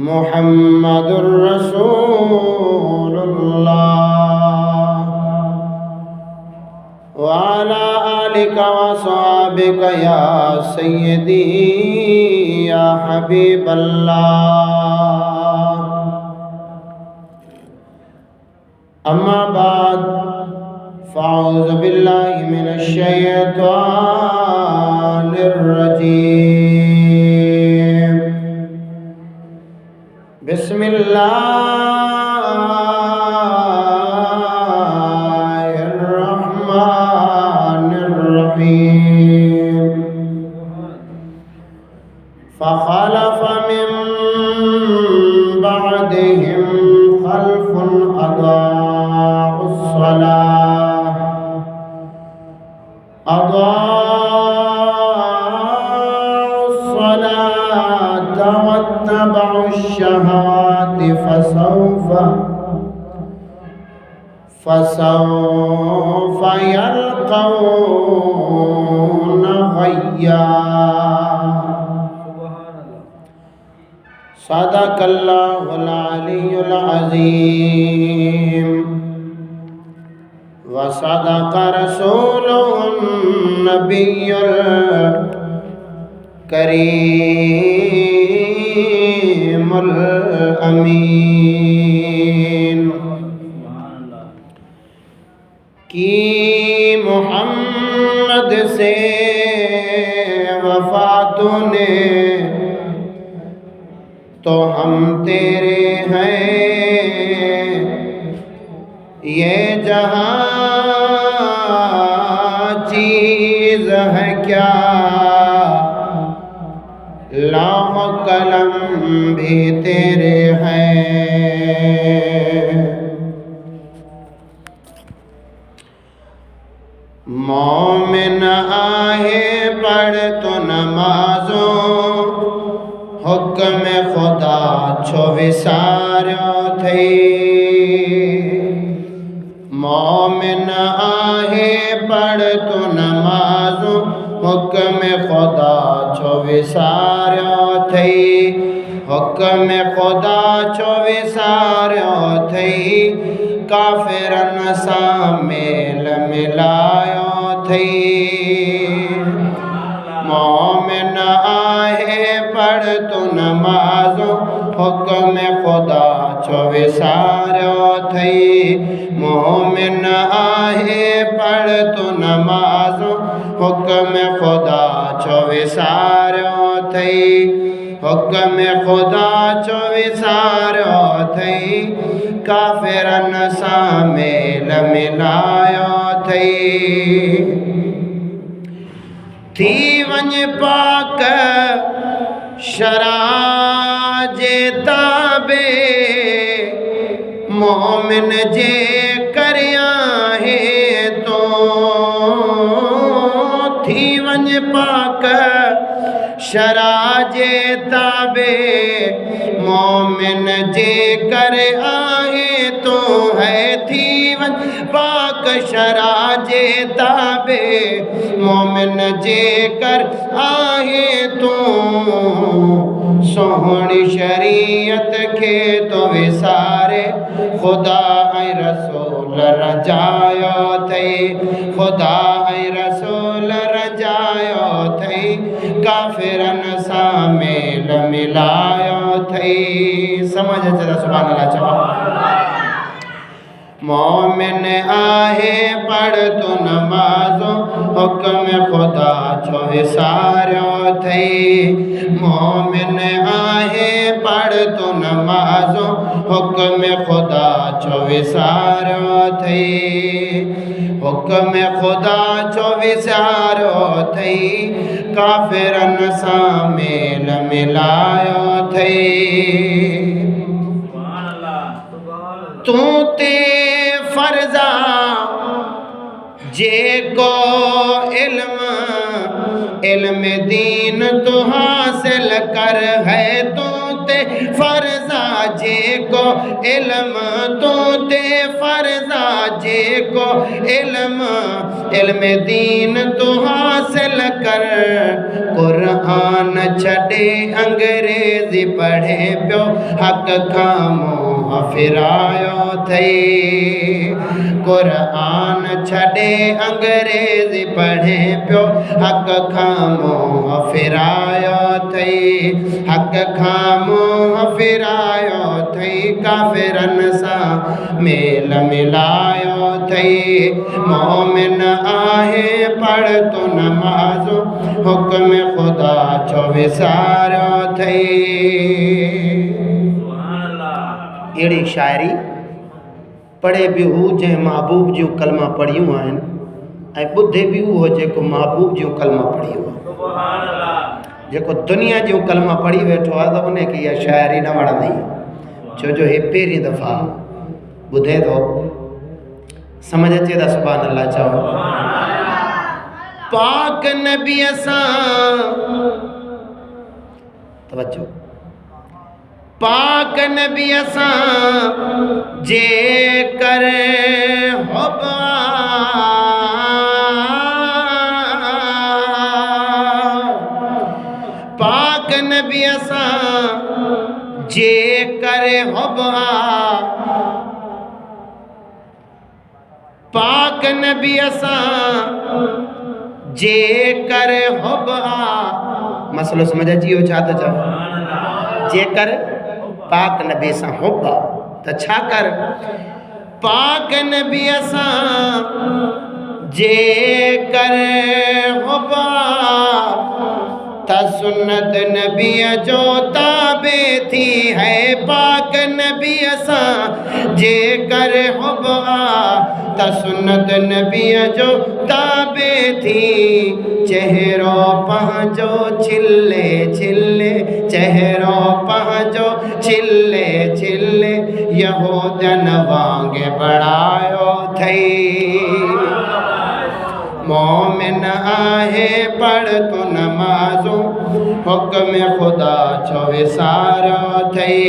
मुहम्मदुर रसूलुल्लाह व अला आलिका व सहाबिका या सय्यदी या हबीबल्लाह। अम्मा बाद फ़अऊज़ु बिल्लाहि मिनश शैतानिर रजीम। बिस्मिल्लाहिर्रहमानिर्रहीम। फ़ख़लफ़ मिन बअदिहिम ख़ल्फ़ुन अदाउस्सलात वत्तबउश्शहवाति फसौफ यल्क़ौन ग़य्या। सदक़ल्लाहुल अलियुल अज़ीम व सदक़ रसूलुहुन नबियुल करीमुल अमीन। की मोहम्मद से वफ़ा तूने तो हम तेरे हैं, ये जहां चीज है क्या, लौह कलम भी तेरे हैं। मोमिन आहे पढ़ तो नमाजो, हुक्म खुदा छो विसार्यो थई। मोमिन आहे पढ़ तो नमाजो, हुक्म खुदा छो विसार्यो थई। हुक्म खुदा छो विसार्यो थई, काफ़िरन सां मेल मिलायो थई। मोमिन आहे पढ़ तो नमाज़ो, हुक्म खुदा छो विसार्यो थई। मोमिन आहे पढ़ तो नमाज़ो, हुक्म खुदा छो विसार्यो थई। हुक्म खुदा छो विसार्यो थई, काफ़िरन सां मेल मिलायो थई। थी वञ पाक शरा जे ताबे, मोमिन जे करिया है तो। थी वञ पाक शरा जे ताबे, मोमिन जे कर आहे तो है। थी वञ पाक शरा जे ताबे, मोमिन जे कर आहे तो। सोहणी शरीयत खे तो विसारे, खुदा ऐं रसूल रजायो थई। खुदा ऐं रसूल रजायो थई, काफ़िरन सां मेल मिलायो थई। समझ अचे सुभान अल्लाह चओ। मोमिन आहे पढ़ तो नमाज़ो, हुक्म खुदा छो विसार्यो थई। मोमिन आहे पढ़ तो नमाज़ो, हुक्म खुदा छो विसार्यो थई। हुक्म खुदा छो विसार्यो थई, काफ़िरन सां मेल मिलायो थई। तू ते फर्जा जेको इल्म दीन तो हासिल कर है तू ते फर्जा जे को इल्म तू ते फर्जा जे को इल्म दीन तू हासिल कर कुरान छड़े अंग्रेजी पढ़े पियो हक खामो फिरायो थई कुरान छड़े अंग्रेजी पढ़े पियो हक खामो फिरायो थई हक खामो फिरायो थई काफिरन सा मेल मिलायो थई मोमिन आहे पढ़ तू नमाज़ो हुक्म खुदा छो विसारो थई। अहिड़ी शाइरी पढ़े भी हू जंहिं महबूब जूं कलमा पढ़ियूं आहिनि ऐं ॿुधे बि उहो जेको महबूब जूं कलमा पढ़ियूं आहिनि। जेको दुनिया जूं कलमा पढ़ी वेठो आहे त उनखे इहा शाइरी न वणंदी छो जो हे पहिरीं दफ़ा ॿुधे थो समझ अचे त सुभान अल्लाह चओ। पाक नबीअ सां तवज्जो पाक नबीअ सां जे कर हुबा पाक नबीअ सां जे कर हुबा पाक नबीअ सां जे कर हुबा मसलो समझ अची वियो छा थो चवां जे कर पाक नबी सां हुबा त छा कर पाक नबीअ सां जे कर हुबा त सुन्नत नबीअ जो ताबे थी है पाक नबीअ सां जे कर हुबा त सुन्नत नबीअ जो ताबे थी चेहरो पंहिंजो छिले छिले चेहरो पंहिंजो छिले छिले यहूदन वांगे बणायो थई मोमिन आहे पढ़ तू नमाज़ो हुक्म खुदा छो विसारो थई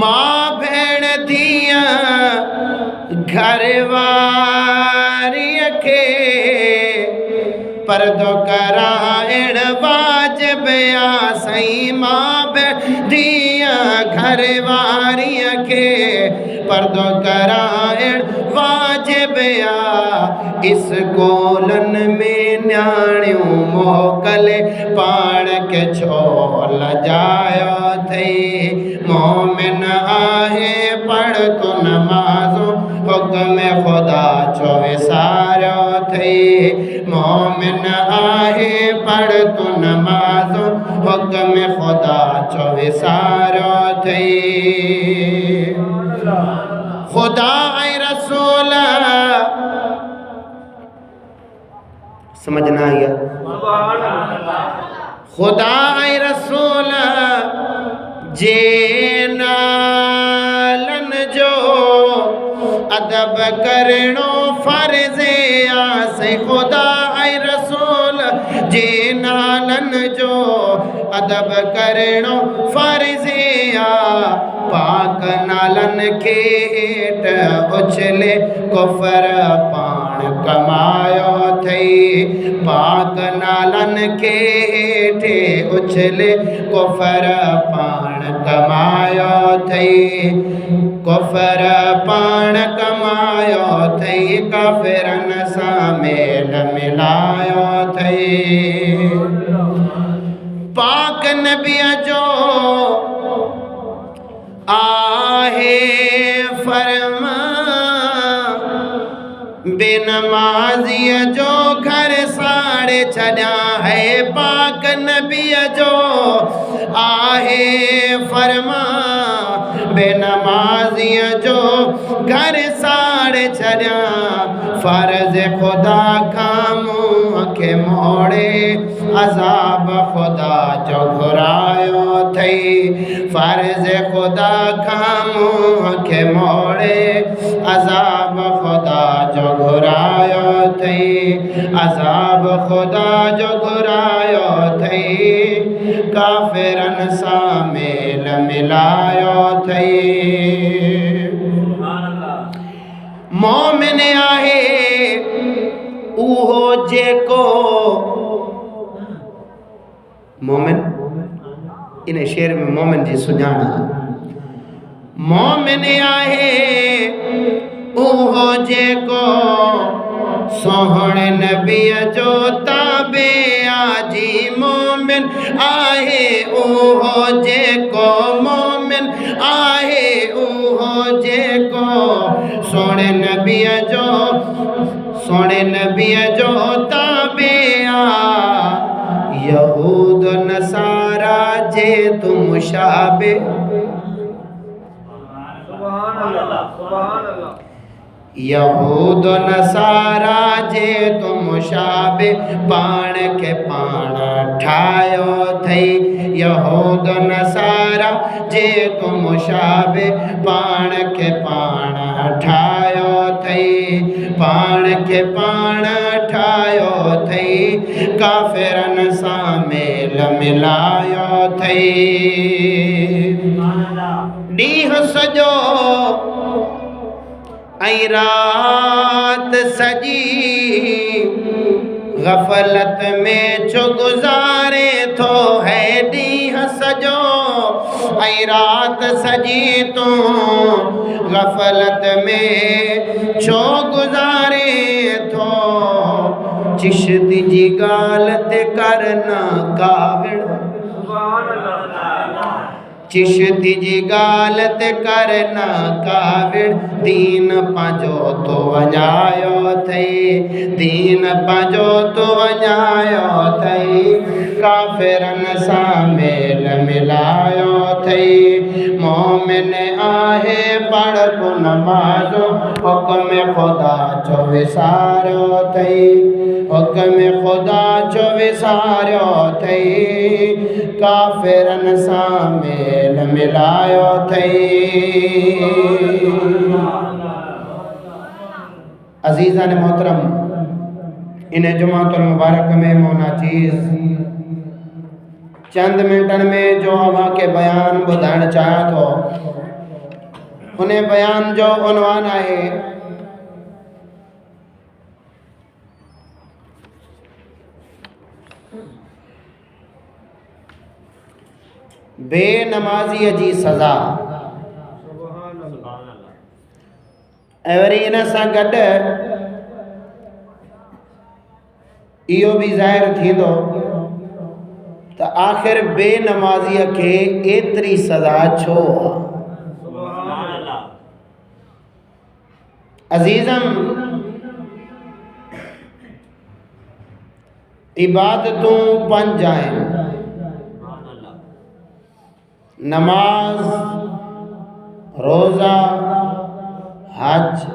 मां भेण धीअ घरवारीअ खे पर्दो कराइण वाजिब आ सईं मां भेण धीअ घरवारीअ खे पर्दो कराइण वाजिब आ स्कूलनि में न्याणियूं मोकले पाण खे छो लजायो थई मोमिन आहे पढ़ तू नमाज़ो हुक्म खुदा छो विसारो थई मोमिन आहे पढ़ तू नमाज़ो हुक्म खुदा छो विसारो थई खुदा ऐं रसूल समझना है खुदा ऐं रसूल जे नालन जो अदब करणो फर्ज़ आसे खुदा ऐं रसूल जे नालन जो अदब करणो फर्ज़ आ पाक नालन खे हेठ उछले कुफर पाण कमायो थई पाक नालन खे हेठ उछले कुफर पाण कमायो थई कुफर पाण कमायो थई काफ़िरन सां मेल मिलायो थई पाक नबीअ जो आहे फरमान बेनमाज़ीअ जो घर साड़े छॾिया है पाक नबीअ जो आहे फरमान बेनमाज़ीअ जो घर साड़े छॾिया फर्ज़ खुदा खां मूं मुंह के मोड़े अजाब खुदा जो घुरायो थई फर्ज खुदा का मुंह के मोड़े अजाब खुदा जो घुरायो थई अजाब खुदा जो घुरायो थई काफिरन सा मेल मिलायो थई मोमिन आहे उहो जेको मोमिन इन शेर में मोमिन जी सुञाण मोमिन आहे उहो जेको सोहणे नबीअ जो ताबे आजी मोमिन आहे उहो जेको मोमिन आहे उहो जेको सोहणे नबीअ जो ताबे आ यहूद नसारा जे तुम मुशाबे यहूद नसारा जे तुम मुशाबे पाण के पाण ठायो थई यहूद नसारा जे तुम मुशाबे पाण के पाण ठायो थई पाण के पाण ठायो थई काफिरन सा मेल मिलायो थई ॾींहुं सॼो ऐं रात सजी गफलत में छो गुजारे थो है ॾींहुं सॼो ऐं रात सजी तूं गफलत में छो गुजारे थो चिश्ती जी ॻाल्हि ते कर न काविड़ चिश्ती जी ॻाल्हि ते कर न काविड़ दीन पंहिंजो तो वञायो अथई दीन पंहिंजो तो वञायो अथई काफ़िरन सां मेल मिलायो अथई मोमिन आहे पढ़ तूं नमाज़ो हुक्म ख़ुदा जो विसारियो अथई हुक्म ख़ुदा जो विसारियो अथई काफ़िरन सां मेल मिलायो अथई अज़ीज़ान मोहतरम इन जुमातुल मुबारक में मौना चीज़ चंद मिनटन में जो अवां के बयान ॿुधाइण चाहियां थो उन बयान जो उन्वान आहे बेनमाज़ीअ जी सज़ा ऐं वरी इन सां गॾु इहो बि ज़ाहिर थींदो त आख़िर बेनमाज़ीअ खे एतिरी सज़ा छो अज़ीज़म इबादतूं पंज आहिनि नमाज रोज़ा हज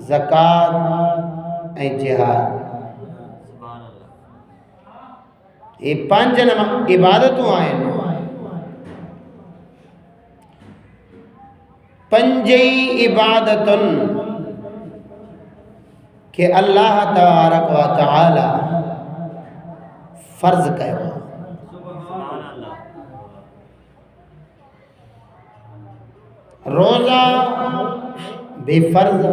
ज़कात ऐं जिहाद ये पंज इबादतूं आहिनि पंजई इबादतुनि के अल्लाह तबारक व तआला फ़र्ज़ कयो रोज़ा भी फ़र्ज़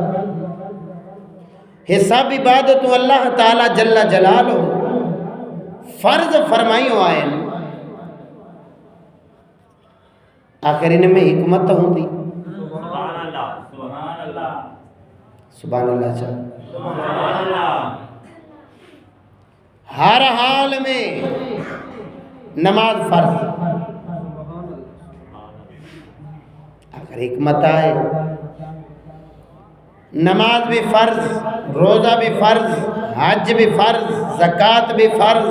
हे सब इबादतूं अल्लाह ताला जल्ला जलालो फ़र्ज़ फरमाइयो आहिनि आख़िर इन में हिकमत हूंदी सुभान अल्लाह हर हाल में नमाज फ़र्ज़ आखिर हिकमत है नमाज भी फ़र्ज़ रोज़ा भी फ़र्ज़ हज भी फ़र्ज़ ज़कात भी फ़र्ज़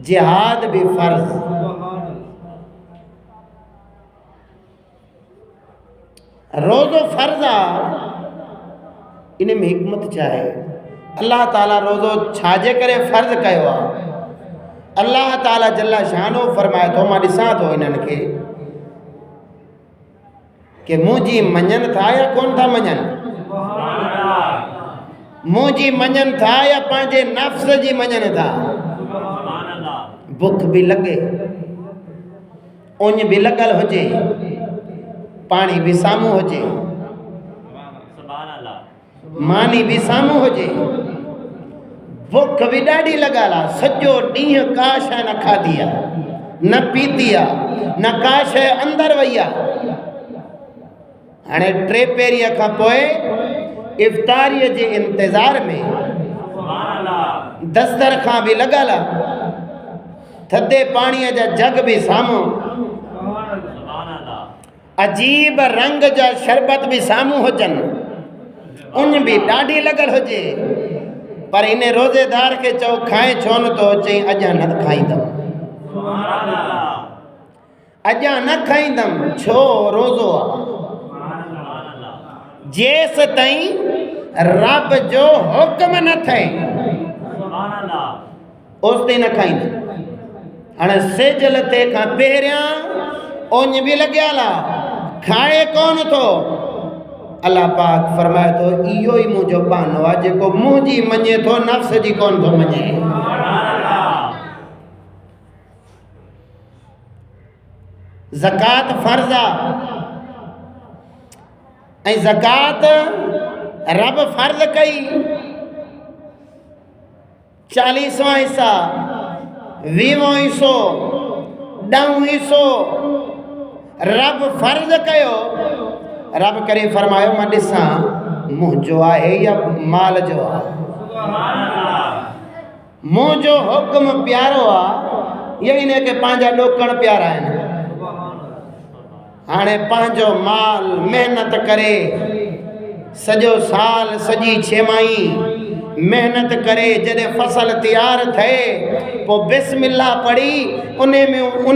जिहाद भी फ़र्ज़ रोज़ो फ़र्ज़ आ इन में हिकमत चाहे अल्लाह ताला रोज़ो छाजे करे फ़र्ज़ कयो आहे। अल्लाह ताला जल्ला शानो फरमाए थो, मां ॾिसां थो इन्हनि खे कि मुंहिंजी मञनि था या कोन था मञनि, मुंहिंजी मञनि था या पंहिंजे नफ़्स जी मञनि था। बुख बि लॻे, उञ बि लॻल हुजे, पाणी बि साम्हूं हुजे, मानी बि साम्हूं हुजे, बुख बि ॾाढी लॻल आहे, सॼो ॾींहुं का शइ न खाधी आहे, न पीती आहे, न का शइ अंदरि वई आहे। हाणे टे पेरीअ खां पोइ इफ़्तारीअ जे इंतज़ार में दस्तरखां बि लॻल आहे, थधे पाणीअ जा जग बि साम्हूं, अजीब रंग जा शरबत बि साम्हूं हुजनि, उन बि ॾाढी लॻल हुजे, पर इन रोज़ेदार खे चओ खाए छो नथो, चई अॼा न खाईंदमि, अॼा न खाईंदमि, छो रोज़ो आहे। जेस ताईं रब जो हुक्म न थे ओस ताईं न खाईंदमि। हाणे सेजल ते खां पहिरियां उञ बि लॻियल आहे, खाए कोन थो। अल्लाह पाक फरमाए थो इहो ई मुंहिंजो बहानो आहे जेको मुंहिंजी मञे थो, नफ़्स जी कोन थो मञे। ज़कात फ़र्ज़ आहे ऐं ज़कात रब फ़र्ज़ कई, 40वां हिस्सा, 20वां हिस्सो, 10वां हिस्सो रब फ़र्ज़ कयो। रब करे फरमायो मां ॾिसां मुंहिंजो आहे या माल जो आहे, मुंहिंजो हुक्म प्यारो आहे या इन खे पंहिंजा ॾोकण प्यारा आहिनि। हाणे पंहिंजो माल महिनत करे सॼो साल, सॼी छेमाही मेहनत करे जॾहिं फसल तैयार थिए पोइ बिस्मिल्लाह पढ़ी उन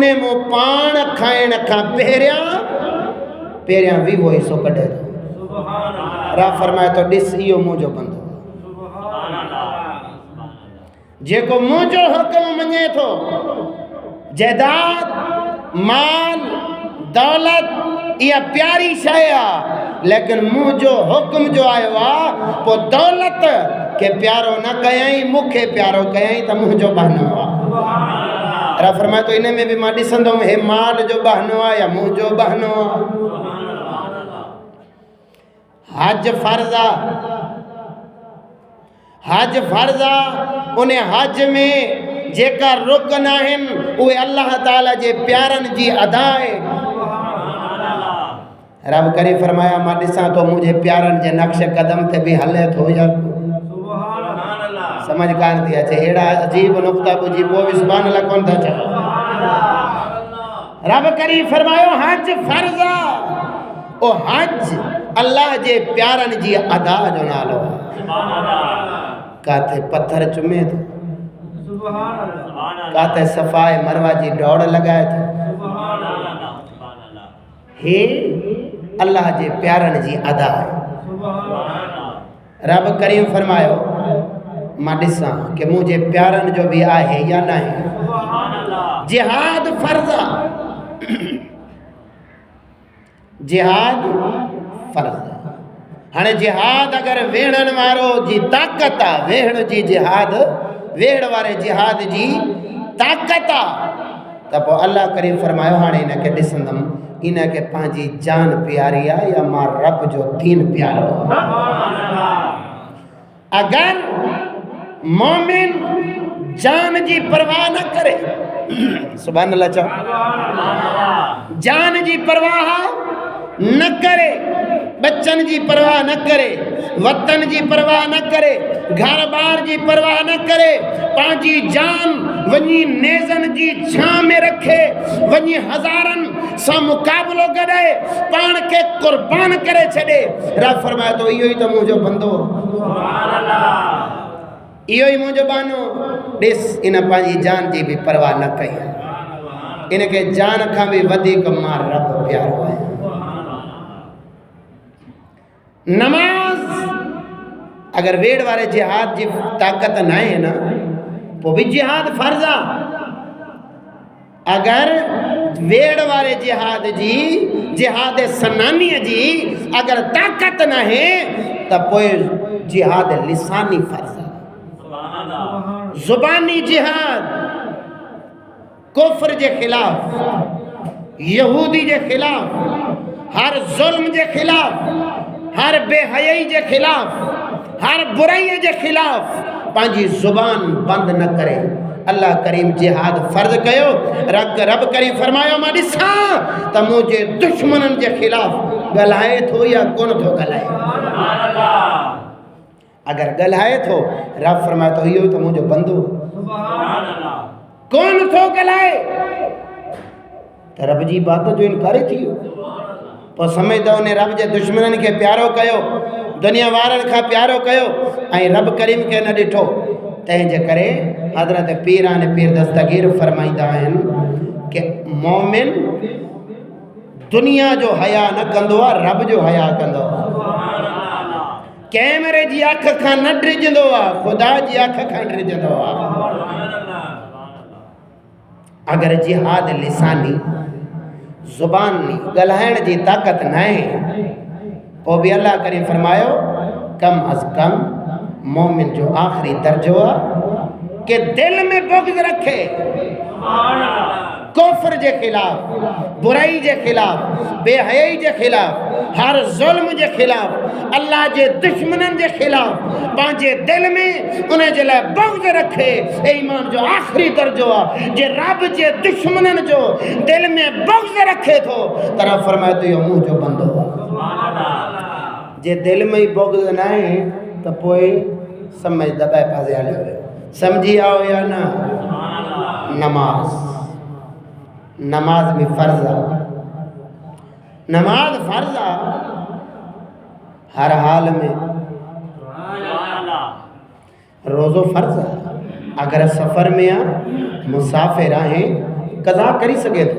में पाण खाइण खां पहिरियां 20 हिस्सो कढे थो। रब फरमाए थो ॾिस इहो मुंहिंजो बंदो, जेको मुंहिंजो हुक्म मञे थो। जायदाद, माल, दौलत इहा प्यारी शइ आहे, लेकिन मुंहिंजो हुक्म जो आयो आहे, पोइ दौलत खे प्यारो न कयईं, मूंखे प्यारो कयईं त मुंहिंजो बहानो आहे। रब फरमाए थो इन में बि मां ॾिसंदुमि हे माल जो बहानो आहे या मुंहिंजो बहानो आहे। हज फ़र्ज़ आहे, हज फ़र्ज़ आहे, उन हज में जेका रुकन आहिनि उहे अल्लाह ताला जे प्यारनि जी अदा आहे। रब करे फरमाया मां ॾिसां थो मुंहिंजे प्यारनि जे नक्श कदम ते बि हले थो या समझ कान थी अचे। अहिड़ा अजीब नुक़्ता ॿुधी पोइ बि सुभाणे अल्लाह कोन था चओ। रब करे फरमायो हज फ़र्ज़ आहे, ओ हज अल्लाह जे प्यारनि जी अदा जो नालो आहे। काथे पत्थर चुमे थो, काथे सफ़ाए मरवा जी दौड़ लॻाए थो, हे अल्लाह जे प्यारनि जी अदा आहे। रब करीम फरमायो मां ॾिसां कि मुंहिंजे प्यारनि जो बि आहे या न आहे। जिहाद फ़र्ज़ आहे, जिहाद फ़र्ज़ आहे। हाणे जिहाद अगरि वेहण वारो जी ताक़त आहे, वेहण जी जिहाद, वेहण वारे जिहाद जी ताक़त आहे त पोइ अल्लाह करीम फरमायो हाणे इनखे ॾिसंदमि इनखे पंहिंजी जान प्यारी आहे या मां रब जो दीन प्यारो आहे। अगरि मोमिन जान जी परवाह न करे, सुभान अल्लाह चओ, जान जी परवाह न करे, बच्चन जी परवाह न करे, वतन जी परवाह न करे, घर बार जी परवाह न करे, पंहिंजी जान वञी नेज़न जी छां में रखे, वञी हज़ारनि सां मुक़ाबिलो करे, पाण खे क़ुर्बान करे छॾे। रब फरमाए थो इहो ई त मुंहिंजो बंदो, इहो ई मुंहिंजो बानो। ॾिस इन पंहिंजी जान जी बि परवाह न कई, इनखे जान खां बि वधीक मां रब प्यारो आहे। नमाज़ अगर वेड़ वारे जिहाद जी ताकत ना है ना वो भी जिहाद फर्ज आ। अगर वेड़ वारे जिहाद जी जिहाद सनानी जी अगर ताकत ना है तो पोए जिहाद लिसानी फर्ज आ। जुबानी जिहाद कुफ्र के खिलाफ यहूदी के खिलाफ हर जुल्म के खिलाफ हर बेहयाई के खिलाफ हर बुराई के खिलाफ पांजी जुबान बंद न करे। अल्लाह करीम जिहाद फर्ज कयो। रब करीम फरमायो मां ॾिसां त मुझे दुश्मनन के खिलाफ गलाए थो या कोन थो गलाए। अगर गलाए थो रब फरमाए तो इहो तो मुझो बंदो कौन थो गलाए तो रब जी बात जो इनकार थी तो समझदा उन्हें रब जे दुश्मनन के प्यारो कयो दुनिया वारन का प्यारो कयो ऐं रब करीम के न ॾिठो। तंहिंजे करे हज़रत पीरान पीर दस्तगीर फरमाईंदा आहिनि कि मोमिन दुनिया जो हया न कंदो आहे रब जो हया कंदो आहे। कैमरे जी अख खां न ड्रिजंदो आहे ख़ुदा जी अख खां ड्रिजंदो आहे। अगर जिहाद लिसानी जुबानी गलाइण जी ताकत न है तो भी अल्लाह करीम फरमायो कम अज कम मोमिन जो आखिरी दर्जो के दिल में बुग़्ज़ रखे कुफ्र के खिलाफ बुराई के खिलाफ बेहयाई के खिलाफ हर जुल्म के खिलाफ अल्लाह के दुश्मनन के खिलाफ पांचे दिल में उन्हें जला बुग़्ज़ रखे। ईमान जो आखिरी दर्जो जे रब के दुश्मनन जो दिल में बुग़्ज़ रखे तो तरह फरमाए तो यो मुंह जो बंदो जे दिल में ही बुग़्ज़ ना है तो पोए समझ दबाए पासे हलियो समझी आओ या ना। नमाज भी फर्ज आ। नमाज फर्ज आ हर हाल में। रोज़ो फर्ज आ अगर सफ़र में आ मुसाफिर आहे कज़ा करी सके तो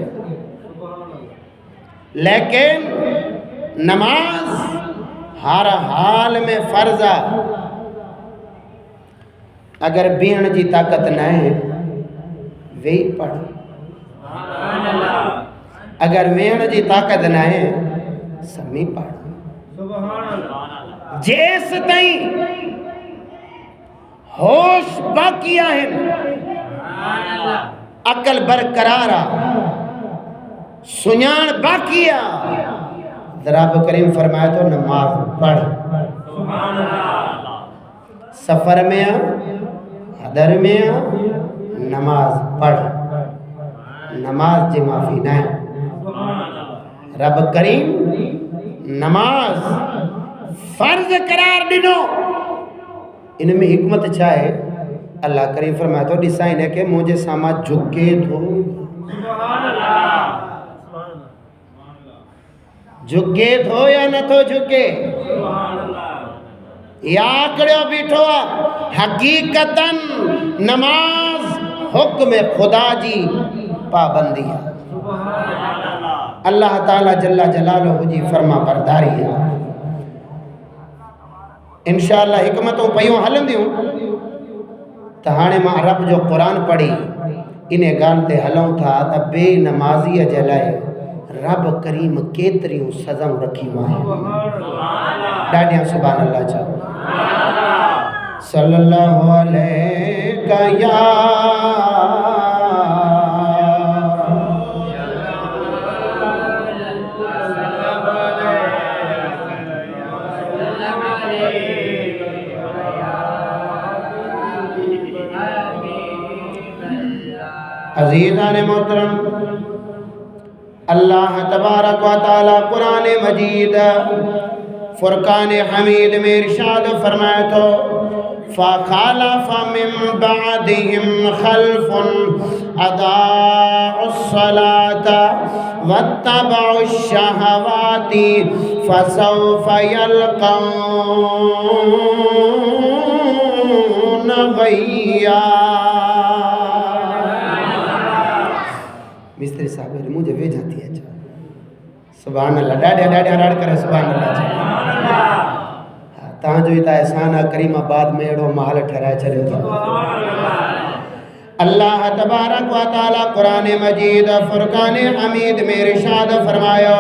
लेकिन नमाज हर हाल में फर्ज आ। अगर बीहण जी ताकत न है वेही पढ़। अगर वेहण जी ताकत न है समी पढ़। जेस ताईं होश बाकी आहिनि अकल बरकरार आ सुञाण बाकी आ रब करीम फरमाए तो नमाज पढ़। सफर में आ हदर में आ नमाज पढ़। नमाज जी माफी न है। रब करीम नमाज फर्ज करार दिनो इनमें हिकमत छा है। अल्लाह करीम फरमाए तो ॾिसां इन के मुझे सामा झुके थो झुके थो या न थो झुके या आकड़ियो बीठो हकीकतन नमाज हुक्म खुदा जी पाबंदी है। अल्लाह ताला जल्ला जलालहू जी फरमा बरदारी है। इंशाअल्लाह हिकमतों पयूं हलंदियूं त हाणे मां रब जो क़ुरान पढ़ी इन ॻाल्हि ते हलूं था त बेनमाज़ीअ जे लाइ रब करीम केतिरियूं सज़ाऊं रखियूं आहिनि। ॾाढियां सुभान अल्लाह चओ सल्लल्लाहु अलैहि या अज़ीज़ान मोहतरम अल्लाह तबारक व तआला कुरान मजीद फुरकान हमीद में इरशाद फरमाए तो फ़ख़लफ़ मिन बअदिहिम ख़ल्फ़ुन अदाउस्सलात वत्तबउश्शहवाति फ़सौफ़ यल्क़ौन ग़य्या। मिस्त्री साहब मुझे वेझा थी अचा सुभान अल्लाह ॾाढा ॾाढा राड़ करे सुभान अल्लाह। हाँ तव्हांजो ई त एहसान आहे करीमाबाद में अहिड़ो महल ठहिराए छॾियो अथव। अल्लाह तबारक व तआला कुरान मजीद फुरकान हमीद में इरशाद फरमायो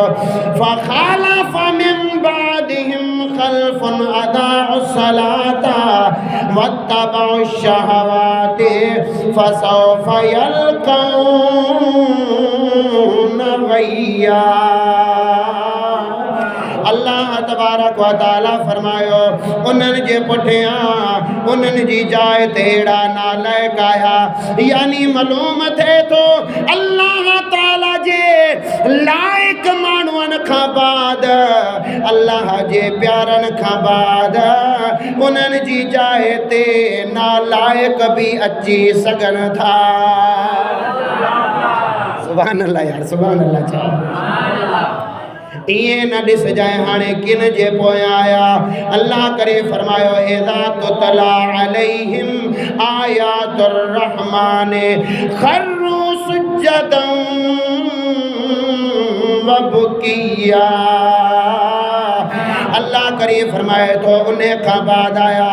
फखालफ मिन बादिहिम खल्फुन अदाउस सलाता वत्तबउश शहवाति फसौफ यल्कौन गय्या। अल्लाह तबारक व तआला फरमायो उन्हनि जे पुठियां उन्हनि जी जाइ ते अहिड़ा नालाइक आया, यानी मालूम थिए थो अल्लाह ताला जे लाइक माण्हुनि खां बाद, अल्लाह जे प्यारनि खां बाद उन्हनि जी जाइ ते नालाइक बि अची सघनि था। सुभान अल्लाह यार, सुभान अल्लाह। छा इए न ॾिसजांइ हाणे किन जे पोयां आया। अल्लाह करे फरमायो इज़ा तुतला अलैहिम आयातुर रहमान खर्रू सुज्जदन व बुकिया। अल्लाह करे फरमाए तो उन्हें खां बाद आया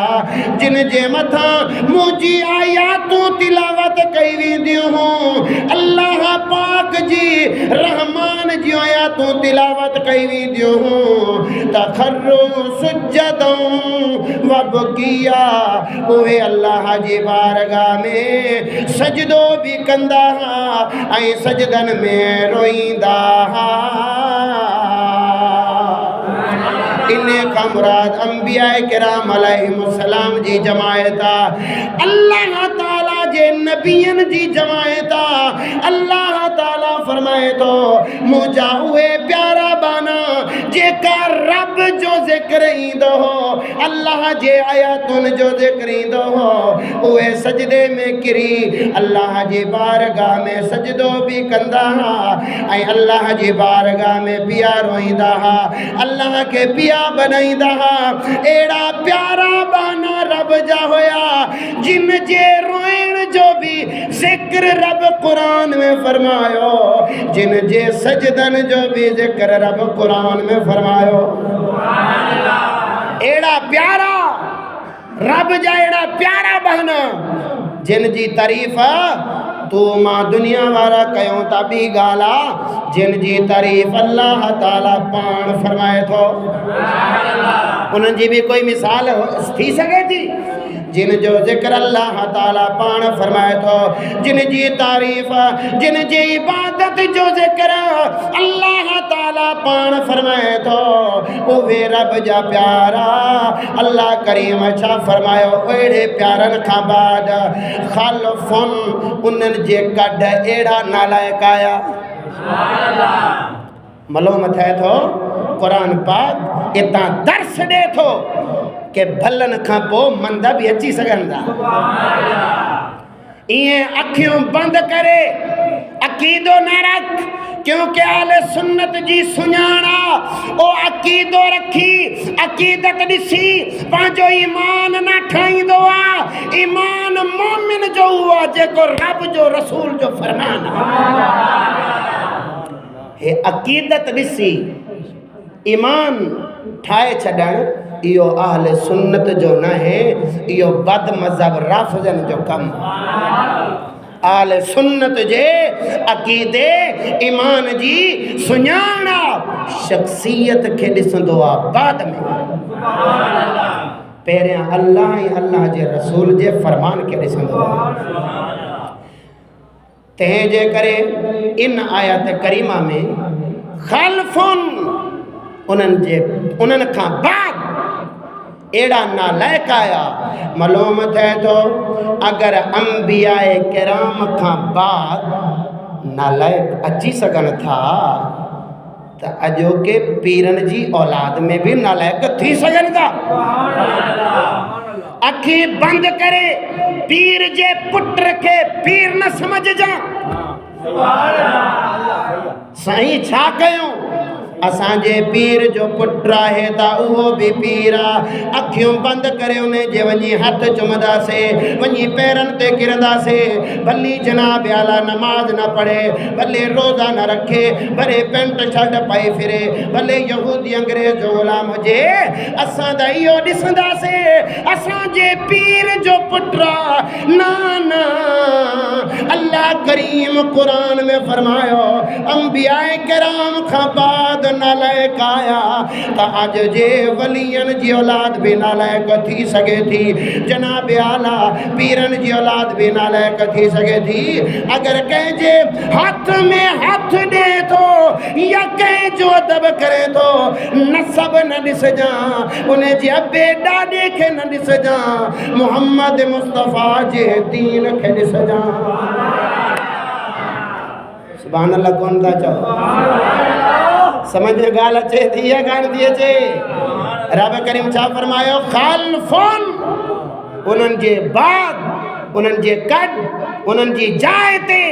जिन जे मथा मुंहिंजी आयातूं तिलावत कई वेंदियूं हूं, अल्लाह पाक जी रहमान जी आयातूं तिलावत कई वेंदियूं हूं त खर्रू सुज्जदन व बुकिया, उहे अल्लाह जी बारगाह में सजदो भी कंदा हा ऐं सजदन में रोईंदा हा। इन्ने का मुराद अंबिया किराम अलैहिमुस्सलाम जी जमायत आ, अल्लाह ताला जे नबियन जी जमायत आ। अल्लाह ताला फरमाए तो मुझा उहे प्यारा बाना जेका रब जो जिक्र ईंदो हो, अल्लाह जे आयातुन जो जिक्र ईंदो हो, उहे सजदे में किरी अल्लाह जी बारगाह में सजदो भी कंदा हा ऐं अल्लाह जी बारगाह में पिया रोईंदा हा, अल्लाह के पिया बनाईंदा हा। एड़ा प्यारा बाना रब जा होया जिन जे रोइण जो भी जिक्र रब कुरान में फरमायो, जिन जे सजदन जो भी जिक्र रब कुरान में फरमायो। एड़ा प्यारा रब जा एड़ा प्यारा बहना जिन जी तारीफ़ तो मां दुनिया वारा कयूं था बी गाला, जिन जी तारीफ़ अल्लाह ताला पाण फरमाए थो। उन्हनि जी भी कोई मिसाल थी सके थी जिन जो जिक्र अल्लाह ताला पाण फरमाए थो, जिन जी तारीफ़ जिन जी इबादत जो जिक्र अल्लाह ताला पाण फरमाए थो, उहे रब जा प्यारा। अल्लाह करीम छा फरमायो अहिड़े प्यारनि खां बाद ख़ल्फ़ुन उन्हनि जे कढ अहिड़ा नालाइक आया। मालूम थिए थो क़ुरान पाक इतां दर्स ॾे थो के भलनि खां पोइ मंद भी अची सघनि था। इएं अखियूं बंदि करे अक़ीदो न रख, क्योंकि आले सुन्नत जी सुञाणा ओ अक़ीदो रखी अक़ीदत ॾिसी पंहिंजो ईमान न ठाहींदो आहे। ईमान मोमिन जो हुआ जेको रब जो रसूल जो फरमान हे अक़ीदत ॾिसी ईमान ठाहे छॾणु इहो अहले सुन्नत जो न है, इहो बद मज़हब राफ़िज़न जो कम। अहले सुन्नत जे अक़ीदे ईमान जी सुञाणा शख्सियत खे ॾिसंदो आहे बाद में, पहिरियां अल्लाह ऐं अल्लाह जे रसूल जे फरमान खे ॾिसंदो आहे। तंहिंजे करे इन आयत करीमा में ख़ल्फ़ुन उन्हनि खां बाद एड़ा नालाइक आया। मालूम थिए थो अगर अंबिया किराम खां बाद नालाइक अची सघनि था त अॼोके पीरनि जी औलाद में भी नालाइक थी सघनि था। अखी बंद करे पीर जे पुट के पीर न समझ जा। साईं छा कयूं असांजे पीर जो पुट आहे त उहो बि पीर आहे। अखियूं बंदि करे उन जे वञी हथ चुमंदासीं, वञी पेरनि ते किरंदासीं। भली जनाब आला नमाज न पढ़े, भले रोज़ा न रखे, भले पेंट शर्ट पाए फिरे, भले यहूदी अंग्रेज जो ग़ुलाम हुजे, असां त इहो ॾिसंदासीं असांजे पीर जो पुट आहे। न अल्लाह करीम कुरान में फरमायो अंबियाए किराम खां बाद नालायक आया त अॼु जे वलियन जी औलाद भी नालायक थी सके थी, जनाब आला पीरन जी औलाद भी नालायक थी सके थी। अगर कंहिंजे हथ में हथ ॾे थो या कंहिंजो अदब करे थो, नसब न ॾिसजां, उन जे अबे ॾाॾे खे न ॾिसजां, मोहम्मद मुस्तफ़ा जे दीन खे ॾिसजां। सुभान अल्लाह कोन था चओ? समझ में ॻाल्हि अचे थी या कान थी अचे? रब करीम छा फरमायो? ख़ालफ़ुन, उन्हनि जे बाद, उन्हनि जे कड, उन्हनि जी जाइ ते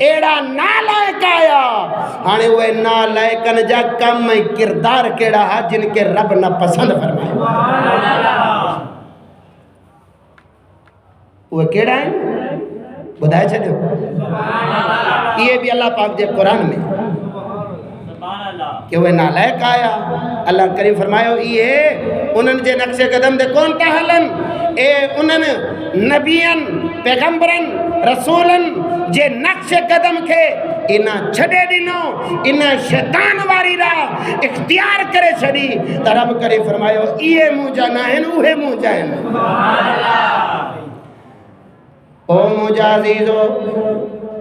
एड़ा नालायक आया। हाणे उहे नालायकनि जा कम ऐं किरदार कहिड़ा हा जिन खे रब न पसंदि फरमायो? उहे कहिड़ा आहिनि ॿुधाए छॾियो। इहे बि अल्लाह पाक जे क़ुरान में कि उहे नालायक आया। अल्लाह करीम फरमायो इहे उन्हनि जे नक्शे कदम ते कोन था हलनि, ए उन्हनि नबियनि पैगंबरनि रसूलनि जे नक्शे कदम खे इन छॾे ॾिनो, इन शैतान वारी राह इख्तियार करे छॾी त रब करीम फरमायो इहे मुंहिंजा न आहिनि, उहे मुंहिंजा आहिनि। ओ मुंहिंजा अज़ीज़ो,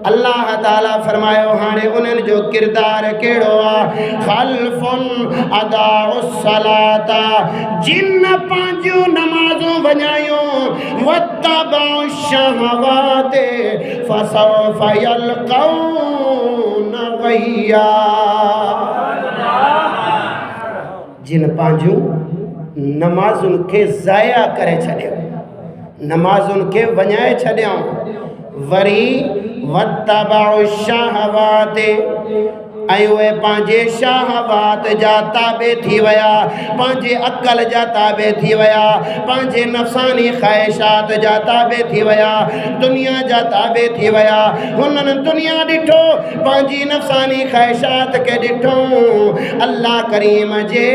अल्लाह ताला फरमायो हाणे उन्हनि जो किरदार कहिड़ो आहे? ख़ल्फ़ुन अदाउस्सलाता, जिन पंहिंजूं नमाज़ूं वञायूं, वत्तबअ शहवात फसौफ यल्क़ौन ग़य्या, जिन पंहिंजूं नमाज़ुनि खे ज़ाया करे छॾियो, नमाज़ुनि खे वञाए छॾियऊं, वरी वत्तबअ शहवात, ऐं उहे पंहिंजे शहवात जा ताबे थी विया, पंहिंजे अक़ल जा ताबे थी विया, पंहिंजे नफ़सानी ख़्वाहिशात जा ताबे थी विया, दुनिया जा ताबे थी विया। हुननि दुनिया ॾिठो, पंहिंजी नफ़सानी ख़्वाहिशात खे ॾिठूं, अल्लाह करीम जे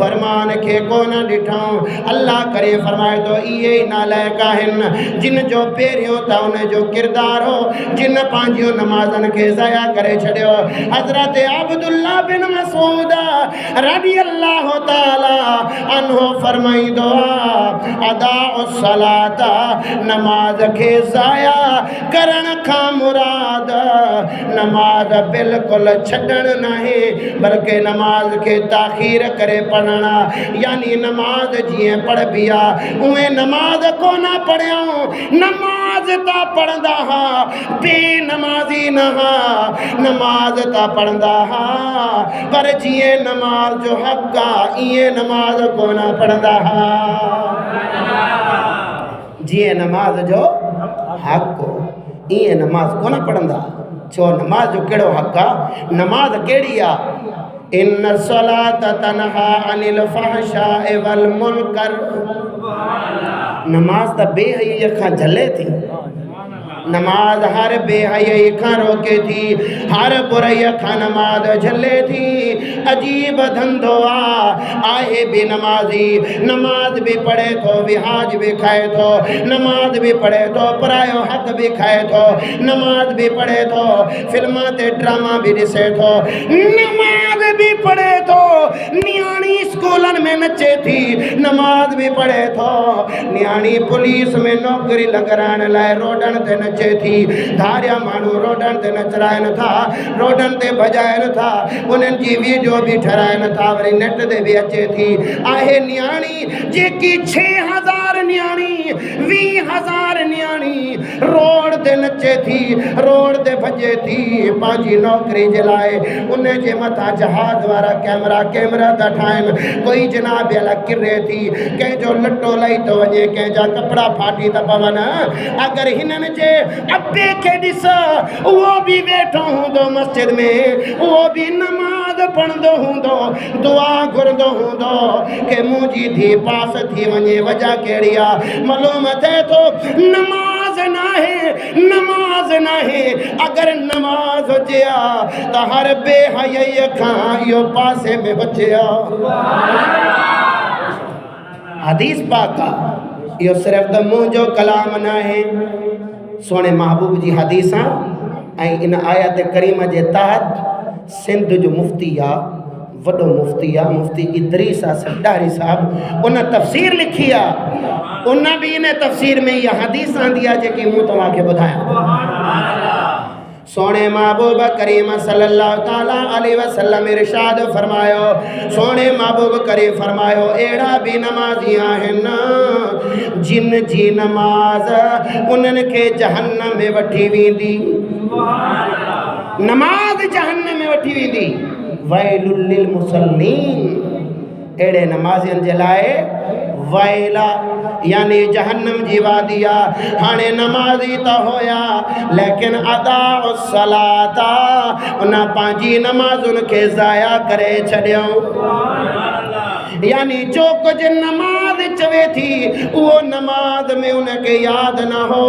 फ़रमान खे कोन ॾिठूं। अल्लाह करीम फरमाए थो इहे ई नालायक आहिनि जिन जो पहिरियों त उन जो किरदार हो, जिन पंहिंजियूं नमाज़नि खे ज़ाया करे छॾियो। हज़रत अब्दुल्लाह बिन मसूद रज़ियल्लाहु ताला अन्हु फरमाईंदो आहे अदाउस्सलात, नमाज खे ज़ाया करण खां मुराद नमाज बिल्कुलु छॾणु नाहे, बल्कि नमाज खे ताख़ीर करे पढ़णु, यानी नमाज जीअं पढ़बी आहे उहे नमाज कोन पढ़ियऊं, नमाज ता पढ़ंदा हा, बेनमाज़ी न हा, नमाज ता पढ़ंदा हा, पर जीअं नमाज जो हक़ आहे ईअं नमाज कोन पढ़ंदा हा। जीअं नमाज जो हक़ हो ईअं नमाज कोन पढ़ंदा। छो नमाज जो कहिड़ो हक़ आहे? नमाज कहिड़ी आहे? इन्न सलात तनहा अनिल फहशाए वल मुनकर, नमाज त बेहयाई खां झले थी, नमाज हर बेहयाई खां रोके थी, हर बुराई खां नमाज झले थी। अजीब धंधो आहे बेनमाज़ी, नमाज भी पढ़े थो, विहाज भी खाए थो, नमाज भी पढ़े थो, परायो हक़ भी खाए थो, नमाज भी पढ़े थो, फिल्म ते ड्रामा भी ॾिसे थो, नमाज भी पढ़े थो, नियाणी स्कूलन में नचे थी, नमाज भी पढ़े थो, नियाणी पुलिस में नौकरी लॻाइण लाइ रोडन ते नचे थी, धारिया माण्हू रोडन ते नचराइनि था, रोडन ते भॼाइनि था, उन्हनि जी वीडियो भी ठहिराइनि था, वरी नेट ते भी अचे थी। आहे नियाणी जेकी 6000 नियाणी 20,000 नियाणी रोड ते नचे थी, रोड ते भॼे थी पंहिंजी नौकरी जे लाइ, उन जे मथां जहाज वारा कैमरा था ठाहिनि, कोई जनाब अला किरे थी, कंहिंजो लटो लही थो वञे, कंहिंजा कपिड़ा फाटी था पवनि। अगरि हिननि जे अबे खे ॾिस, उहो बि वेठो हूंदो मस्जिद में, उहो बि नमाज़ पढ़ंदो हूंदो दुआ घुरंदो हूंदो के मुंहिंजी धी पास थी वञे वजह कहिड़ी आहे मालूम थिए थो नमाज नाहे अगर नमाज हुजे आहे त हर बेहयाईअ खां इहो पासे में हुजे आहे हदीस पाक आहे इहो सिर्फ़ु त मुंहिंजो कलाम न आहे सोने महबूब जी हदीस ऐं इन आयत करीम जे तहत सिंध जो मुफ्ती आहे वॾो मुफ्ती आहे मुफ्ती इदरीस सरदारी साहब उन तफ़सीर लिखी आहे उन बि इन तफ़सीर में इहा हदीस आंदी आहे जेकी मूं तव्हांखे ॿुधायां सोने महबूब करीम सल्लल्लाहु ताला अलैहि वसल्लम इरशाद फरमायो सोने महबूब करीम फरमायो अहिड़ा भी नमाज़ी आहिनि जिन जी नमाज उन्हनि खे जहन्नम में वठी वेंदी नमाज जहन्नम में वठी वेंदी वैलुल लिल मुसल्लीन अहिड़े नमाज़ियुनि जे लाइ वैला यानी जहन्नम जी वादी आहे हाणे नमाज़ी त हुया लेकिन अदा सलाता उन पंहिंजी नमाज़ुनि खे ज़ाया करे छॾियऊं यानी जो कुछ नमाज चवे थी वो नमाज में उनके याद न हो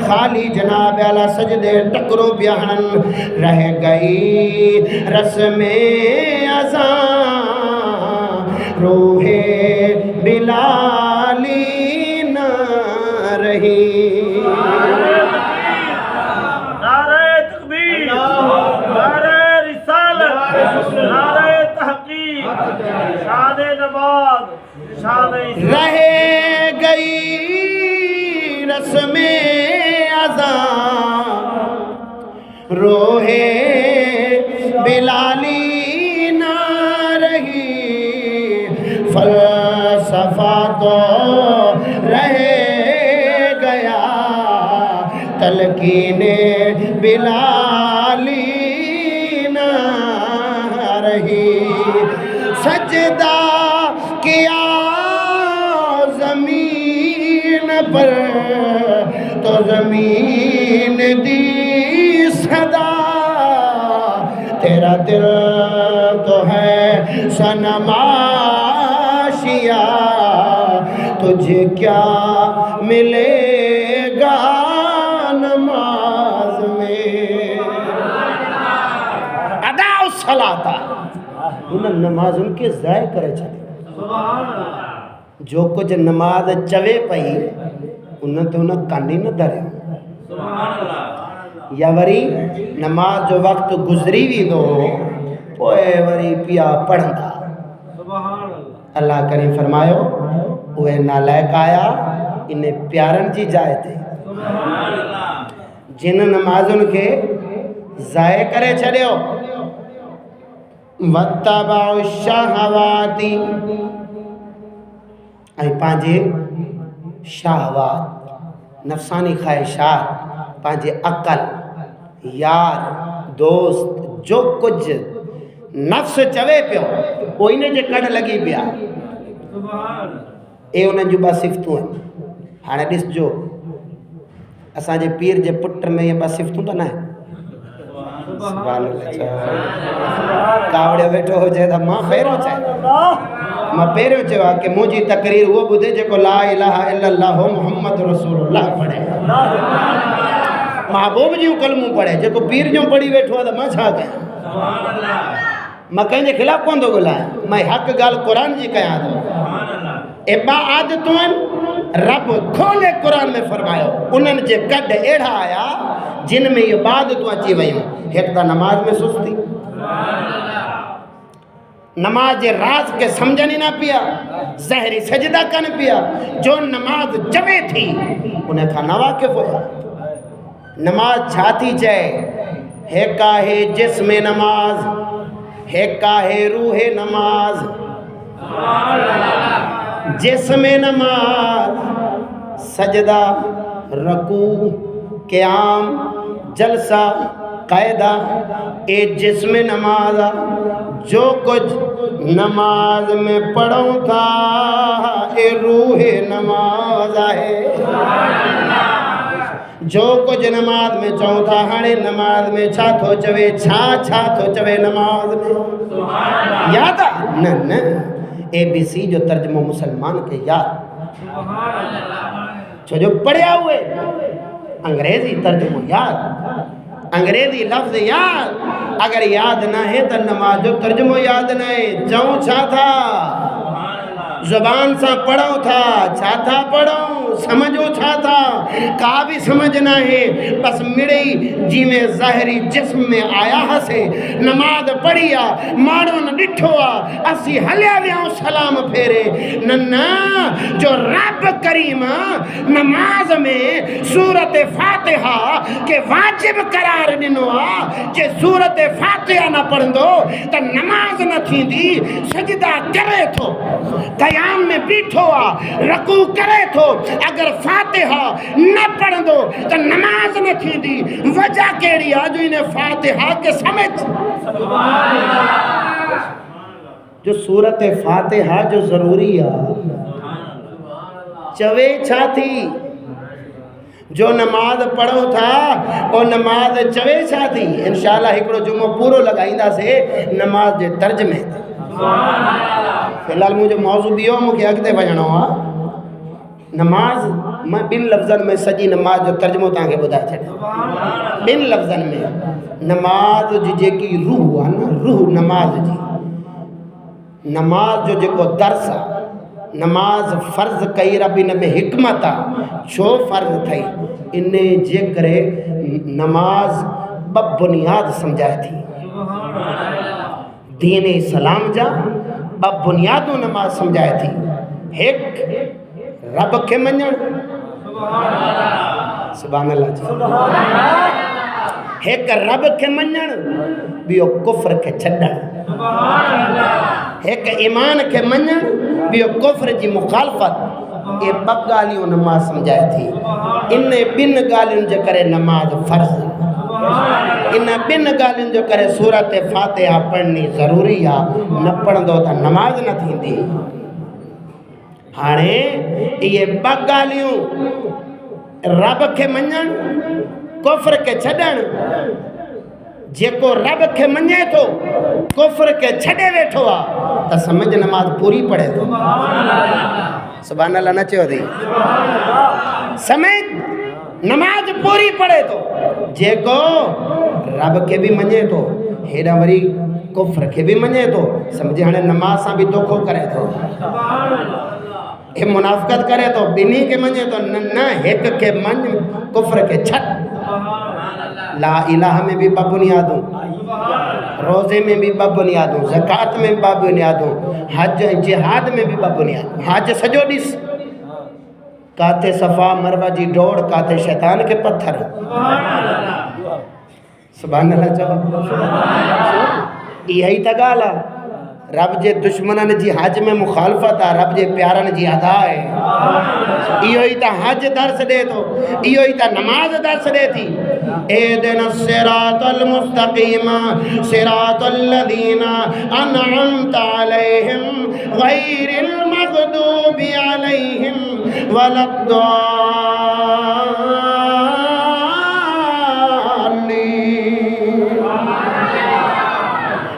खाली जनाब अला सजदे टकरो बिहन रह गई रस में अज़ा रूहे बिलाली न रही नारे तकबीर नारे रिसालत नारे तहकीक शान नमाज शान रह गई रस में अज़ा रोहे बिलाली ना रही फलसफा तो रह गया तलकीने बिलाली ना रही सजदा किया ज़मीन पर तो ज़मीन दी सदा तेरा दिल तो है सनमाशिया तुझे क्या मिलेगा नमाज में अदा सलाता उन नमाज़ुनि खे ज़ाय करे छॾियो जो कुछ नमाज चवे पई उन ते उन कानी न धरियो या वरी नमाज जो वक़्तु गुज़री वेंदो पोइ वरी पिया पढ़ंदा अल्लाह करीम फरमायो उहे नालायक आया इन प्यारनि जी जाइ ते जिन नमाज़ुनि खे ज़ाय करे छॾियो वत्तबाउ शहवाती ऐं पंहिंजे शहवात नफ़सानी ख़्वाहिशात पंहिंजे अक़ल यार दोस्त जो कुछ नफ़्स चवे पियो उहो इन जे कड़ लॻी पिया ए उन्हनि जूं ॿ सिफ़तूं आहिनि हाणे ॾिसजो असांजे पीर जे पुट में इहे ॿ सिफ़तूं त न आहिनि कावड़ियो वेठो हुजे त मां पहिरियों चयो आहे की मुंहिंजी तकरीर उहो ॿुधे जेको ला इलाहा इल्लल्लाह मुहम्मद रसूलुल्लाह पढ़े महबूब जूं कलमूं पढ़े जेको पीर जूं पढ़ी वेठो आहे त मां छा कयां मां कंहिंजे ख़िलाफ़ कोन थो ॻाल्हायां मां हक़ ॻाल्हि क़ुर जी कयां थो ए ॿ आदतूं आहिनि रब खोले क़ुर में फरमायो उन्हनि जे कढ अहिड़ा आया जिन में इहे आदतूं अची वियूं हिकु त नमाज में सुस्ती नमाज जे राज के समझनि न पिया ज़हरी सजदा कनि पिया जो नमाज चवे थी उन खां न वाक़िफ़ हुया नमाज छा थी चए हिकु आहे जिस्म नमाज हिकु आहे रूह नमाज जिस्म नमाज सजदा रकू क़याम जलसा कायदा ए जिस्म नमाज जो कुछ नमाज में पढ़ूं था ए रूह नमाज है जो कुछ नमाज में चऊं था हाणे नमाज में छा थो चवे छा थो चवे नमाज में याद आहे न ABC जो तर्जुमो मुसलमान के याद छो जो पढ़िया हुए अंग्रेजी तर्जुमो याद अंग्रेजी लफ्ज़ याद अगर याद ना है तो नमाज जो तर्जुमो याद ना है चऊं छा था ज़ुबान से पढ़ो था पढ़ो समझो था का भी समझ ना है बस मिड़ई जी में ज़ाहिरी जिस्म में आया हसे नमाज पढ़िया माण्हू न ॾिठो आहे असी हलिया वियाऊं सलाम फेरे न जो रब करीम नमाज में सूरत फातिहा के वाजिब करार ॾिनो आहे जे सूरत फातिहा न पढ़ंदो त नमाज न थींदी सजदा करे थो क़याम में बीठो आहे रकू करे थो अगर फातिहा न पढ़ंदो तो नमाज न थींदी वजह कहिड़ी आहे जो इन फातिहा के समझ जो सूरत फातिहा जो ज़रूरी आहे चवे छा थी जो नमाज पढ़ो था वो नमाज चवे छा थी इंशाअल्लाह हिकिड़ो जुमो पूरो लॻाईंदासीं नमाज जे तर्जुमे फिलहाल मुझे मौजू ॿियो मूंखे अॻिते वञिणो आहे नमाज मैं ॿिनि लफ़्ज़नि में सॼी नमाज जो तर्जुमो तव्हांखे ॿुधाए छॾियां ॿिनि लफ़्ज़नि में नमाज जी जेकी रूह आहे न रूह नमाज जी नमाज जो जेको दर्स आहे नमाज फ़र्ज़ कई रब इन में हिकमत आहे छो फ़र्ज़ अथई इन जे करे नमाज ॿ बुनियाद सम्झाए थी दीन इस्लाम जा ॿ बुनियादूं नमाज सम्झाए थी हिकु रब के मञण सुभान अल्लाह जी एक रब के मञण बियो कुफ्र के छॾण एक ईमान के मञण बियो कुफ्र जी मुखालफत ये ॿ ॻाल्हियूं नमाज सम्झाए थी इन ॿिनि ॻाल्हियुनि जे करे नमाज फ़र्ज़ इन ॿिनि ॻाल्हियुनि जे करे सूरत फातिहा पढ़नी ज़रूरी आहे न पढ़ंदो त नमाज न थींदी हाणे ये ॿ ॻाल्हियूं रब के मञण कुफ्र के छॾण जेको रब के मञे थो कुफ्र के छॾे वेठो आहे त समझ नमाज पूरी पढ़े थो सुभान अल्लाह न चयो अथई समझ नमाज पूरी पढ़े थो जेको रब के भी मञे थो हेॾा वरी कुफ्र के भी मञे थो सम्झे हाणे नमाज सां बि धोखो करे थो हे मुनाफ़िक़त करे तो ॿिन्ही के मञे तो न हिक के मञ कुफ्र के छॾ ला इलाह में भी ॿ बुनियादूं रोज़े में भी ॿ बुनियादूं ज़कात में भी ॿ बुनियादूं हज जिहाद में भी ॿ बुनियादूं हज सॼो ॾिस काथे सफ़ा मरवा जी डोड़ काथे शैतान के पत्थर सुभान अल्लाह चओ इहा ई त ॻाल्हि आहे रब जे दुश्मननि जी हज में मुखालफत आहे रब जे प्यारनि जी अदा आहे इहो ई त हज दर्स ॾे थो इहो ई त नमाज दर्स ॾे थी एदिना सिरातल मुस्तकीम सिरातल लज़ीना अनअमत अलैहिम गैरिल मग़दूबि अलैहिम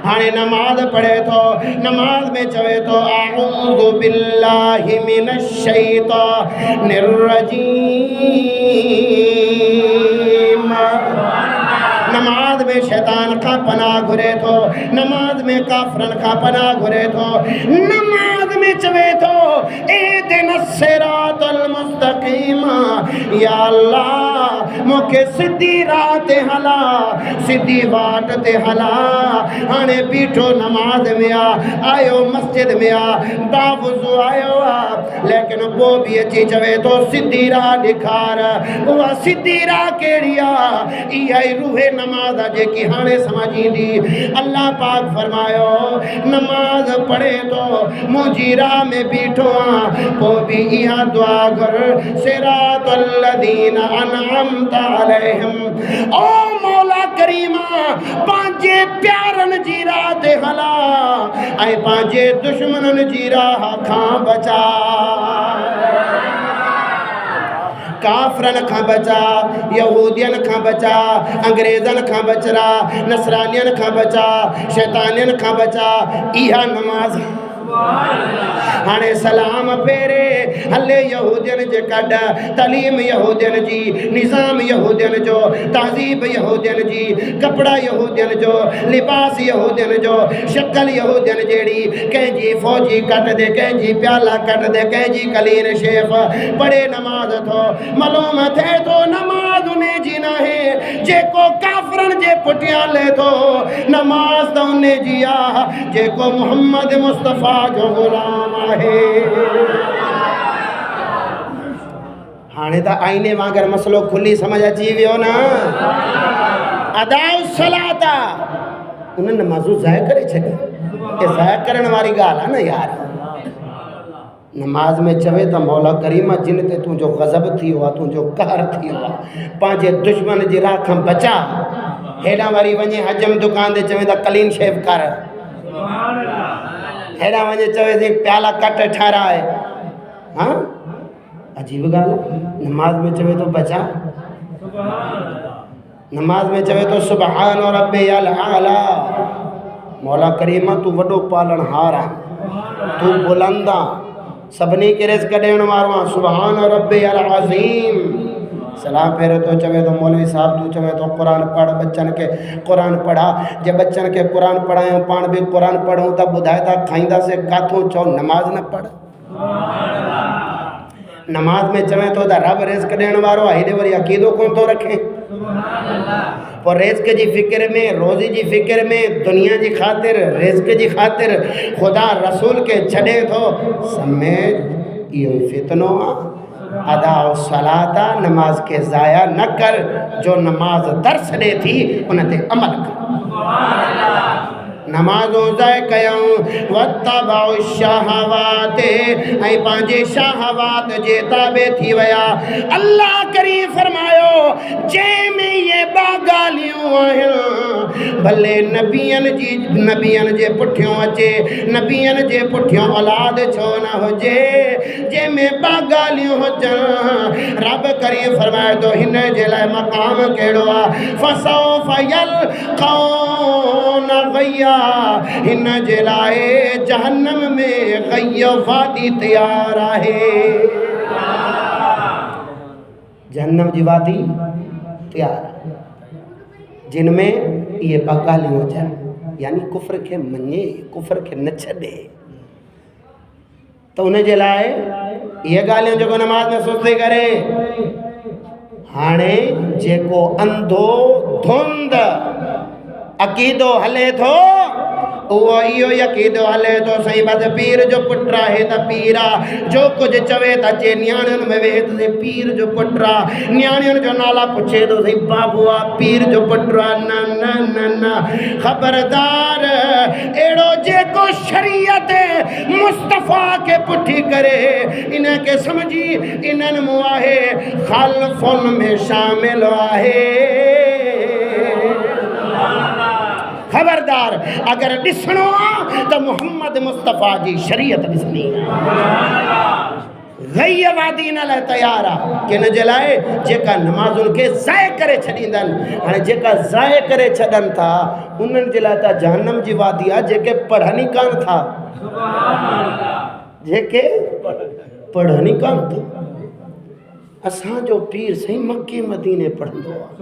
हाणे नमाज पढ़े तो नमाज में चवे तो आऊज़ु बिल्लाहि मिनश शैतानिर रजीम नमाज में शैतान का पनाह घुरे थो नमाज में काफ़रन का पनाह घुरे थो नमाज में चवे थो एदिना सिरातल मुस्तकीम या अल्लाह मूंखे सिधी राह ते हला सिधी वाट ते हला हाणे बीठो नमाज में आयो मस्जिद में बावुज़ू आयो लेकिन वो भी अची चवे थो सिधी राह ॾेखार उहा सिधी राह कहिड़ी आहे इहा ई रूहे नमाज जेकी हाणे समझींदी अल्लाह पाक फरमायो नमाज पढ़े तो मुंहिंजी राह में बीठो पोइ बि इहा दुआ कर सिरातल लज़ीना अनअमत अलैहिम ओ मौला करीमा पंहिंजे प्यारनि जी राह ते हला ऐं पंहिंजे दुश्मननि जी राह खां बचा काफ़रन खां बचा, यहूदियन खां बचा, अंग्रेज़न खां बचरा, नसरानियन खां बचा, शैतानियन खां बचा। इहा नमाज हाणे सलाम फेरे हले यहूदियन जे कड, तलीम यहूदियन जी, निज़ाम यहूदियन जो, तहज़ीब यहूदियन जी, कपड़ा यहूदियन जो, लिबास यहूदियन जो, शक्ल यहूदियन जेड़ी, कंहिंजी फ़ौजी कट दे, कंहिंजी प्याला कट दे, कंहिंजी कलीन शेफ पढ़े नमाज थो। मालूम थे तो नमाज उन्हें जी नाहे जेको काफ़रन जे पुठियां ले थो, नमाज तो उन्हें जी आ जेको मोहम्मद मुस्तफ़ा जो गुलाम आहे। हाणे त आईने वांगर मसलो खुली समझ अची वियो न। अदाउ सलाता उन नमाज़ू ज़ाय करे छॾी, के ज़ाय करण वारी ॻाल्हि आहे न यार। नमाज में चवे त मौला करीम जिन ते तुंहिंजो गज़ब थी वियो आहे, तुंहिंजो कहर थी वियो आहे, पंहिंजे दुश्मन जी राह खां बचा। हेॾां वरी वञे हजम दुकान ते चवे त कलीन शेव कर, हेॾां वञे चवे थी प्याला कट ठाराए। हाँ अजीब ॻाल्हि। नमाज में चवे तो बचा, नमाज में चवे तो सुबहान रब्बियल आला। मौला करीम तू वॾो पालनहार आहे, तू बुलंद आहे, सभिनी खे रिज़्क़ ॾियण वारो आहे। सुबहान रब्बियल अज़ीम। सलाम फेरे तो चवे तो मौलवी साहब तू चवे तो कुरान पढ़, बच्चन के कुरान पढ़ा। जे बच्चन के कुरान पढ़ायूं, पाण बि कुरान पढ़ूं त ॿुधाए था खाईंदासीं काथों, चओ नमाज न पढ़। नमाज में चवे तो त रब रिज़्क़ ॾियण वारो आहे, हेॾे वरी अक़ीदो कोन थो रखे। पर रिज़्क़ जी फ़िक्र में, रोज़ी जी फ़िक्र में, दुनिया जी ख़ातिर, रिज़्क़ जी ख़ातिर खुदा रसूल के छॾे थो। समेत इहो फितनो आहे। अदा सलाता नमाज के ज़ाया न कर, जो नमाज दर्स ॾे थी उन ते अमल कर। नमाज़ो ज़ाय कयूं वत्तबाउ शहवात, ऐं पंहिंजे शहवात जे ताबे थी विया। अल्लाह करीम फरमायो जंहिंमें ये ॿ ॻाल्हियूं आहिनि, भले नबियन जे पुठियों अचे, नबियन जे पुठियों औलाद छो न हुजे, जंहिंमें ॿ ॻाल्हियूं हुजनि। रब करीम फरमाए थो हिन जे लाइ मक़ाम कहिड़ो आहे। फसौफ यल्क़ौना ग़य्या, हिन जे लाइ जहन्नम में ग़य्य वादी तैयार आहे। जहन्नम जी वादी तैयार, जिनमें ये ॿ ॻाल्हियूं हुजनि, यानी कुफ्र खे मञे, कुफ्र खे न छॾे। त उन जे लाइ इहे ॻाल्हियूं जेको नमाज में सुस्ती करे। हाणे जेको अंधो धुंध अक़ीदो हले थो, उहो इहो अक़ीदो हले थो साईं बसि पीर जो पुटु आहे त पीर आहे। जो कुझु चवे त अचे नियाणियुनि में वेह त साईं पीर जो पुटु आहे, नियाणियुनि जो नाला पुछे थो साईं बाबू आहे, पीर जो पुटु आहे। न न न न, ख़बरदार। अहिड़ो जेको शरीयत मुस्तफ़ा के पुठी करे, इन खे सम्झी इन्हनि मूं आहे ख़ालफ़ुन में शामिल आहे। खबरदार, अगर ॾिसणो आहे त मोहम्मद मुस्तफ़ा जी शरीयत ॾिसणी आहे। ग़य्यवादी इन लाइ तयार आहे कि इन जे लाइ जेका नमाज़ुनि खे ज़ाय करे छॾींदनि। हाणे जेका ज़ाय करे छॾनि था उन्हनि जे लाइ त जहन्नम जी वादी आहे, जेके पढ़नि ई कान था, जेके पढ़नि ई कान था। असांजो पीर साईं मक्के मदीने पढ़ंदो आहे।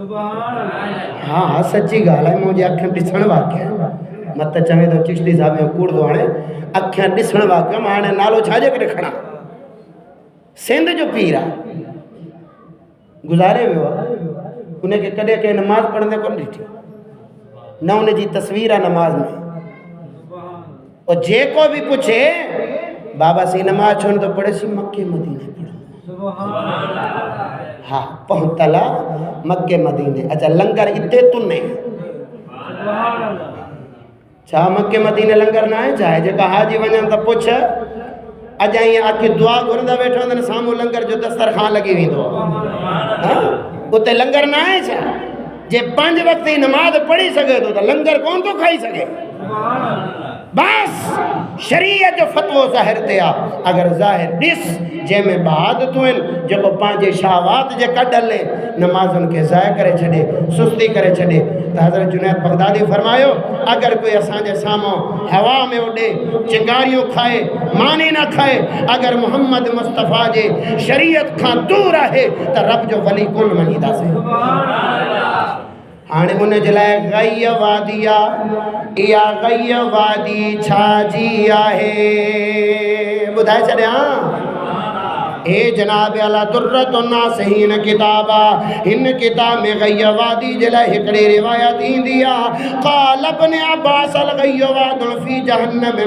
हा हा सची ॻाल्हि आहे, मुंहिंजी अखियूं ॾिसण वाक़िया। न त चवे थो चिश्ती साहिब में कूड़दो, हाणे अखियां ॾिसण वाक़िया। मां हाणे नालो छाजे करे खणा? सिंध जो पीर आहे, गुज़ारे वियो आहे। उनखे कॾहिं कंहिं नमाज़ पढ़ंदे कोन ॾिठी, न उनजी तस्वीर आहे नमाज़ में। और जेको बि पुछे बाबा सी नमाज़ छो नथो पढ़े, सी मक्के मदीने पढ़ो। हाँ पहुतला मक्के मदीने। अच्छा लंगर इते तुने छा मक्के मदीने लंगर न आहे छा? जेका हाजी वञनि त पुछ। अॼु ईअं आखिर दुआ घुरंदा वेठा हूंदा, साम्हूं लंगर जो दस्तरखान लॻी वेंदो आहे। उते लंगर न आहे छा? जे 5 वक़्त जी नमाज़ पढ़ी सघे थो त लंगर कोन थो खाई सघे? बस शरीयत जो फतवो ज़ाहिर ते आ अगर ज़ाहिर ॾिस जंहिंमें बाद तूं जेको पंहिंजे शाहवात जे कढले नमाज़ुनि खे ज़ाया करे छॾे सुस्ती करे छॾे त हज़रत जुनैद बगदादी फरमायो अगर कोई असांजे साम्हूं हवा में उॾे चिंगारियूं खाए मानी न खाए अगर मोहम्मद मुस्तफ़ा जे शरीयत खां दूर आहे त रब जो वली कोन मञीदासीं। हाणे उन जे लाइ गैय वादी आहे इहा गैय वादी छाजी आहे ॿुधाए छॾियां। ए जनाब अला दुर्रतुन नासिहीन किताब हिन किताब में गैय वादी जे लाइ हिकिड़ी रिवायत ईंदी आहे क़ाल इब्न अब्बास अल गैय वादुन फी जहन्नम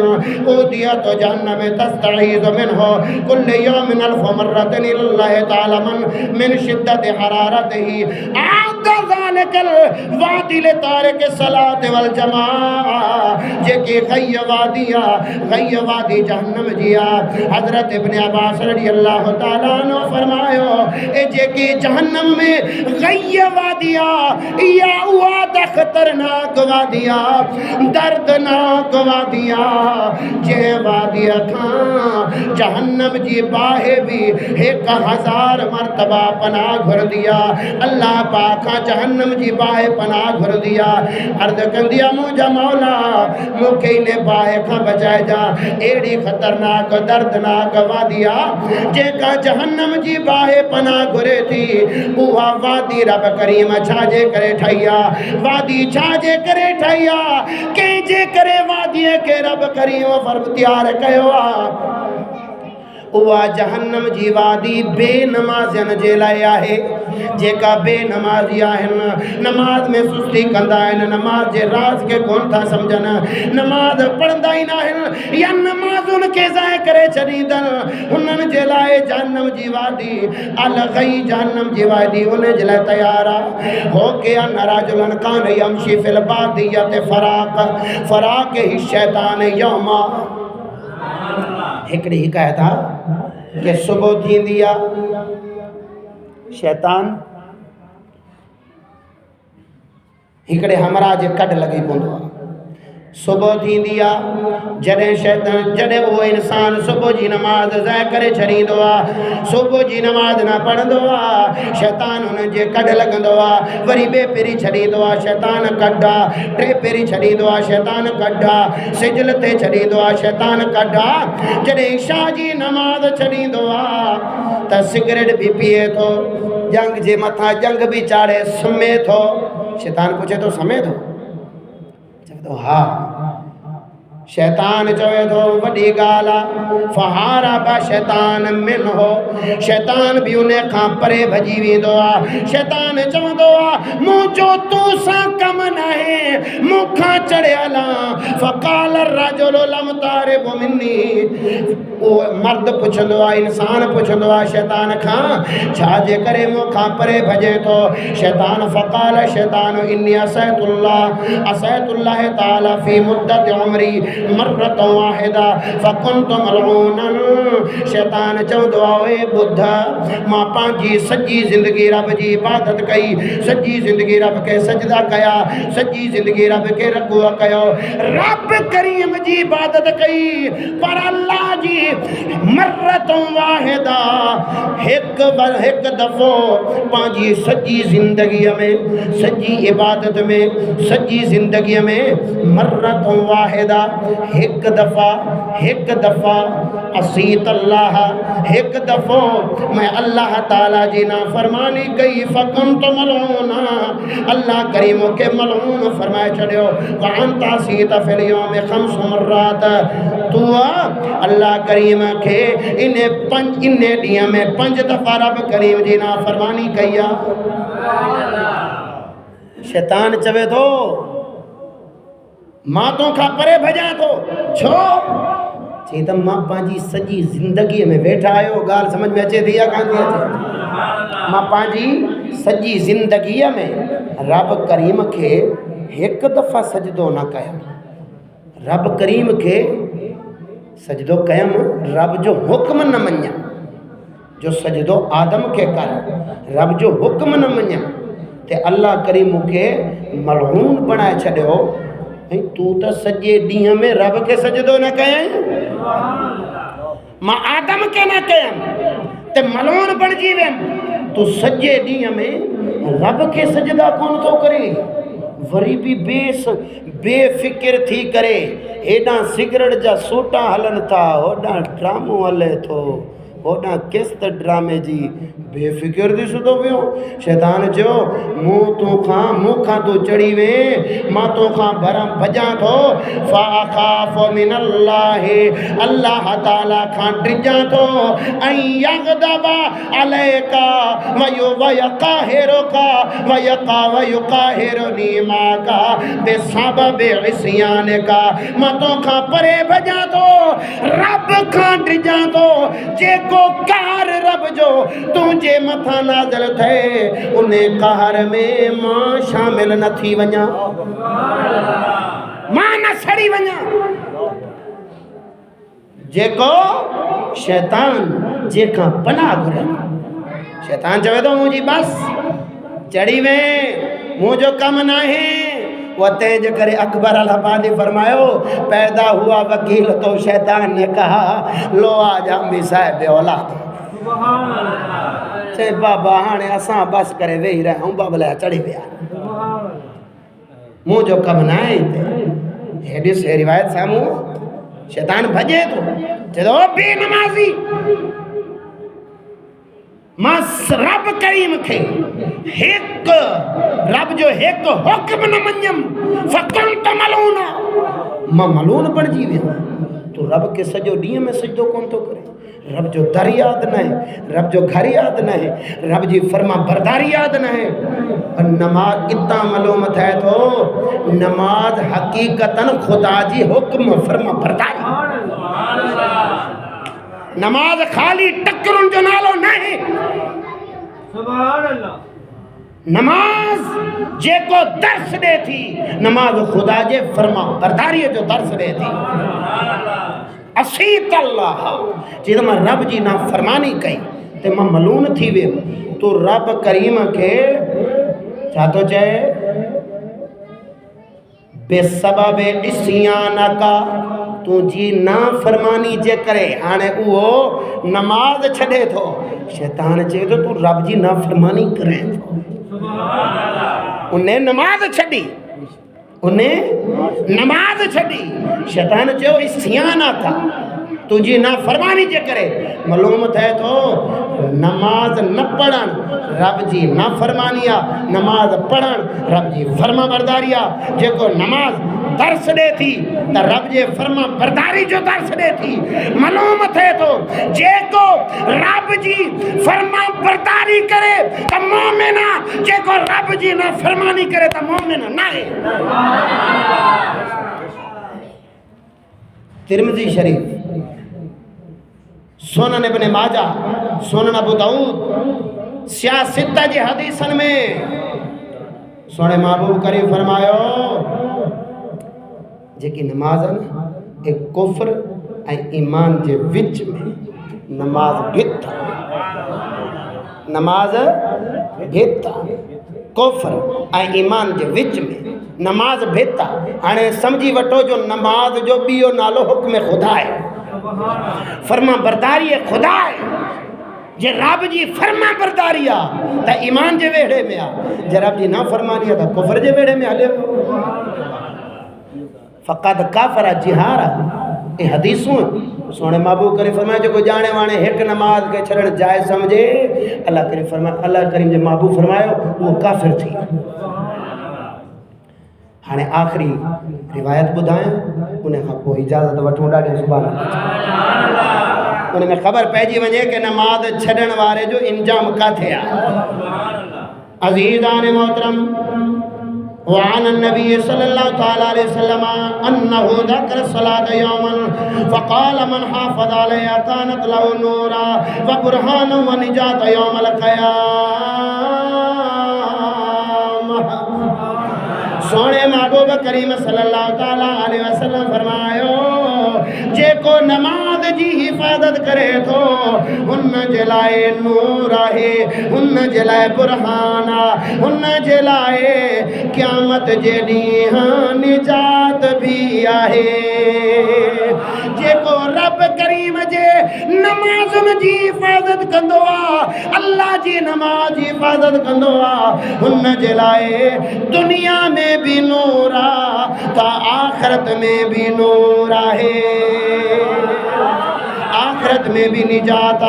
उदियत जहन्नम तस्तईज़ मिनहु कुल्ल यौमिन अल्फ मर्रतन इल्लाह तआला मिन शिद्दत हरारतिही आद ज़ालिकल वादी ले तारिक सलात वल जमाअ जेके गैय वादी आहे गैय वादी जहन्नम जी आहे। हज़रत इब्न अब्बास रज़ी अल्लाह ताला ने फरमायो ए जेकी जहन्नम में गैय वादिया या उहा त खतरनाक वादिया दर्दनाक वादिया जे वादिया खां जहन्नम जी बाहे भी 1000 मरतबा पनाह घुर दिया अल्लाह पाक खां जहन्नम जी बाहे पनाह घुर दिया अर्ज़ कंदिया मुंहिंजा मौला मूंखे इन बाहे खां बचाए जा एड़ी खतरनाक दर्दनाक वादिया जेका जहन्नम जी बाहे पनाह घुरे थी उहा वादी रब करीम छाजे करे ठाही आहे वादी छाजे करे ठाही आहे कंहिंजे करे वादीअ खे रब करीम फरख्तियार कयो आहे उहा जहन्नम जी वादी बेनमाज़ियुनि जे लाइ आहे जेका बेनमाज़ी आहिनि नमाज में सुस्ती कंदा आहिनि नमाज जे राज़ खे कोन था सम्झनि नमाज पढ़ंदा ई न आहिनि या नमाज़ुनि खे ज़ाया करे छॾींदनि हुननि जे लाइ जहन्नम जी वादी अलगई जहन्नम जी वादी उन जे लाइ तयारु आहे हो के अन रजुलन कान यमशी फिल बादियत फराक ही शैतान यौमा हिकिड़ी हिकायत आहे कि सुबुह थींदी आहे शैतान हिकिड़े हमरा जे कढ लॻी पवंदो आहे सुबुह थींदी आहे जॾहिं शैतान जॾहिं उहो इंसान सुबुह जी नमाज़ ज़ाया करे छॾींदो आहे सुबुह जी नमाज़ न पढ़ंदो आहे शैतान हुन जे कढ लॻंदो आहे वरी ॿिए पहिरीं छॾींदो आहे शैतान कढा टे पहिरीं छॾींदो आहे शैतान कढा सिजल ते छॾींदो आहे शैतान कढा जॾहिं इशा जी नमाज़ छॾींदो आहे त सिगरेट बि पीए थो जंग जे मथां जंग बि चाढ़े सुम्हे थो शैतान पुछे थो सुम्हे थो तो हाँ शैतान चवे थो वॾी ॻाल्हि आहे फहारा बा शैतान मिन हो शैतान भी उन खां परे भॼी वेंदो आहे शैतान चवंदो आहे मुंहिंजो तूं सां कमु नाहे मूंखां चढ़ियल फ़क़ाल रजुल लम तारिब मिन्नी उहो मर्द पुछंदो आहे इंसान पुछंदो आहे शैतान खां छाजे करे मूंखां परे भॼे थो शैतान फ़क़ाल शैतान इन्नी असैतुल्लाह ताला फी मुद्दत उमरी मर्रत वाहिदा फकुंतु मलऊनन शैतान चवंदो आहे ॿुध मां पंहिंजी सॼी ज़िंदगी रब जी इबादत कई सॼी ज़िंदगी रब खे सजदा कया सॼी ज़िंदगी रब खे रकुअ कयो रब करीम जी इबादत कई पर अल्लाह जी मर्रत वाहिदा हिकु दफ़ो पंहिंजी सॼी ज़िंदगीअ में सॼी इबादत में सॼी ज़िंदगीअ में मर्रत वाहिदा हिकु दफ़ा असीत अल्लाह हिकु दफ़ो मैं अल्लाह ताला जी नाफ़रमानी कई फ़कुंतु मलऊना अल्लाह करीम के मलऊन फरमाए छॾियो वअंत असीत फ़िल यौम ख़म्स मर्रात तू अल्लाह करीम खे इन ॾींहं में 5 दफ़ा रब करीम जी नाफ़रमानी कई आहे शैतान चवे थो मां तोखां परे भॼां थो छो चई त मां पंहिंजी सॼी ज़िंदगीअ में वेठा आहियो ॻाल्हि सम्झ में अचे थी या कान थी अचे मां पंहिंजी सॼी ज़िंदगीअ में रब करीम खे हिकु दफ़ा सजदो न कयुमि रब करीम खे सजदो कयुमि रब जो हुक्म न मञिया जो सजदो आदम खे कर रब जो हुक्म न मञिया ते अल्लाह करीम मूंखे मलऊन बणाए छॾियो भाई तू तो सजे ॾींहं में रब के सजदो न कयं मां आदम के न कयं ते मलोन बणजी वियमि तू सजे ॾींहं में रब के सजदा कोन थो करे वरी भी बेफिक्र थी करे हेॾां सिगरेट जा सूटा हलन था होॾां ड्रामो हले थो होॾां किस्त ड्रामे जी बेफिक्र थी सुधो पियो शैतान चयो मूंखां तूं चढ़ी वे मां तोखां भॼां थो फ़ाख़ाफ़ु मिनल्लाहि अल्लाह ताला खां डिॼां थो ऐं यग़्ज़ब अलैका वयक़ाहिरुका वयुक़ाहिरुनी माका बिसबबि इस्यानिका मां तोखां परे भॼां थो रब खां डिॼां थो जेको कहर रब जो तुंहिंजे मथां नाज़िल थिए उन कहर में मां शामिल न थी वञा मां न सड़ी वञा जेको शैतान जेका पनाह घुरे शैतान चवे थो मुंहिंजी बस चढ़ी वे मुंहिंजो कमु न आहे वो तेज करे अकबर अलाहाबादी फरमायो पैदा हुआ वकील तो शैतान ने कहा लो आज हम भी साहिब औलाद से बाबा हाणे असां बस करे वेही रहिया आहियूं बाबला चढ़ी विया मुंहिंजो कमु न आहे हिते हे ॾिस हे रिवायत साम्हूं शैतान भॼे थो चए थो बेनमाज़ी मां रब करीम खे हिकु रब जो हिकु हुक्म न मञियमि फ़कुंत मलूना मां मलून बणिजी वियो तूं रब खे सॼो ॾींहं में सजदो कोन थो करे रब जो दर यादि न आहे रब जो घर यादि न आहे रब जी फर्मा बरदारी यादि न आहे नमाज इतां मलूम थिए थो नमाज हक़ीक़तन ख़ुदा जी हुक्म फर्मा बरदारी नमाज खाली टकरुनि जो नालो न आहे सुभान अल्लाह नमाज जेको दर्स ॾे थी नमाज ख़ुदा जे फर्मा बरदारीअ जो दर्स ॾे थी असीत अल्लाह जे मां रब जी नाफ़रमानी कई ते मां मलून थी वियुमि तूं रब करीम खे छा थो चए बेसबब इस्यानका तुंहिंजी नाफ़रमानी जे करे हाणे उहो नमाज़ छॾे थो शैतान चए थो तूं रब जी नाफ़रमानी करे थो उन नमाज़ छॾी उन नमाज़ छॾी शैतान चयो इस्यानका तुंहिंजी नाफ़रमानी जे करे मलूम थिए थो नमाज़ न पढ़णु रब जी नाफ़रमानी आहे नमाज़ पढ़णु रब जी फर्मा बरदारी आहे जेको नमाज़ दर्स ॾे थी त रब जे फर्मा बरदारी जो दर्स ॾे थी मलूम थिए थो जेको रब जी फर्मा बरदारी करे त मोमिन आहे जेको रब जी नाफ़रमानी करे त मोमिन न आहे तिरमिज़ी शरीफ़ सुनन इब्न माजा सुनन अबू दाऊद सियासत जी हदीसन में सोने महबूब करीम फरमायो जेकी नमाज़ आहे एक कुफ्र ऐं ईमान जे विच में नमाज भित नमाज भित कुफ्र ऐं ईमान जे विच में नमाज भित हाणे सम्झी वठो जो नमाज जो ॿियो नालो हुक्म ख़ुदा आहे फर्मा बरदारी ख़ुदा आहे जे रब जी फर्मा बरदारी आहे त ईमान जे वेड़े में आहे जे रब जी नाफ़रमानी आहे त कुफ्र जे वेड़े में हले फ़क़त काफ़र जिहार ए हदीसूं सोने महबूब करीम फरमाए जेको ॼाणे वाणे हिकु नमाज खे छॾणु जाइज़ सम्झे अल्लाह करीम फरमाए अल्लाह करीम जे महबूब फरमायो उहो काफ़िर थी हाणे आख़िरी रिवायत ॿुधायां उन खां पोइ इजाज़त वठूं ॾाढी सुभाणे उन में ख़बर पइजी वञे कि नमाज़ छॾण वारे जो इंजाम किथे आहे अज़ीज़ान मोहतरम وعن النبي صلى الله تعالى عليه وسلم أنه ذكر الصلاة يوما فقال من حافظ عليها كانت له نورا وبرهانا ونجاة يوم القيامة सोने महबूब करीम सल्लल्लाहु ताला अलैहि वसल्लम फरमायो जेको नमाज जी हिफ़ाज़त करे थो हुन जे लाइ नूर आहे, हुन जे लाइ बुरहान आहे, हुन जे लाइ क़यामत जे ॾींहुं निजात भी आहे। जेको रब करीम जे नमाज़ुनि जी हिफ़ाज़त कंदो आहे, अल्लाह जी नमाज जी हिफ़ाज़त कंदो आहे, हुन जे लाइ दुनिया में भी नूर आहे त आख़िरत में भी नूर आहे, आखिरत में भी निजात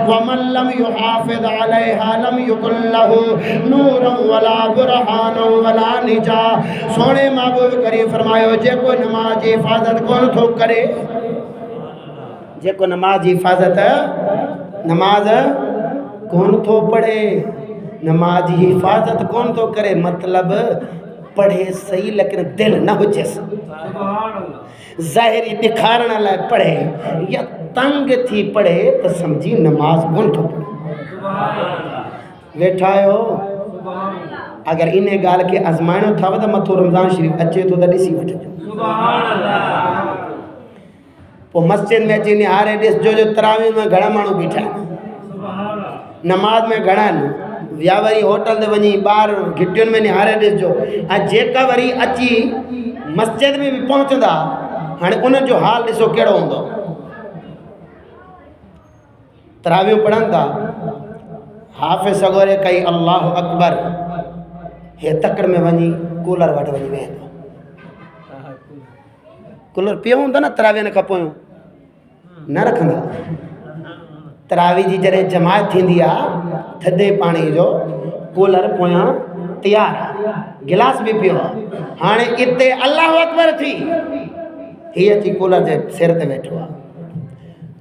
वमन लम युहाफिज़ अलैहा लम युकुल लहू नूरन वला बुरहान वला निजा। सोने महबूब करीम फरमायो जेको नमाज जी हिफ़ाज़त कोन थो करे, जेको नमाज जी हिफ़ाज़त नमाज कोन थो पढ़े, नमाज जी हिफ़ाज़त कोन थो करे, मतलब पढ़े सही लेकिन दिल न हुजेसि, ज़ाहिरी ॾेखारण लाइ पढ़े या तंग थी पढ़े तो समझी नमाज कोन थो पढ़े। वेठा आहियो, अगर इन ॻाल्हि खे आज़माइणो अथव त मथो रमज़ान शरीफ़ अचे थो त ॾिसी वठिजो। पोइ मस्जिद में अची निहारे ॾिसजो जो तरावीह में घणा माण्हू बीठा आहिनि, नमाज में घणा आहिनि, या वरी होटल ते वञी ॿार घिटियुनि में निहारे ॾिसजो। ऐं जेका वरी अची मस्जिद में भी पहुचंदा हाणे उन्हनि जो हाल ॾिसो कहिड़ो हूंदो। तरावियूं पढ़नि था, हाफ़िज़ सगोरे कई अल्लाह अकबर, हे तकड़ में वञी कूलर वटि वञी वेहंदो, कूलर पियो हूंदो न तरावीह खां पोइ न रखंदा। तरावी जी जॾहिं जमात थींदी आहे थधे पाणी जो कूलर पोयां तैयार आहे, गिलास भी पियो आहे। हाणे इते अल्लाह अकबर थी ही अची कूलर जे सिर ते वेठो आहे,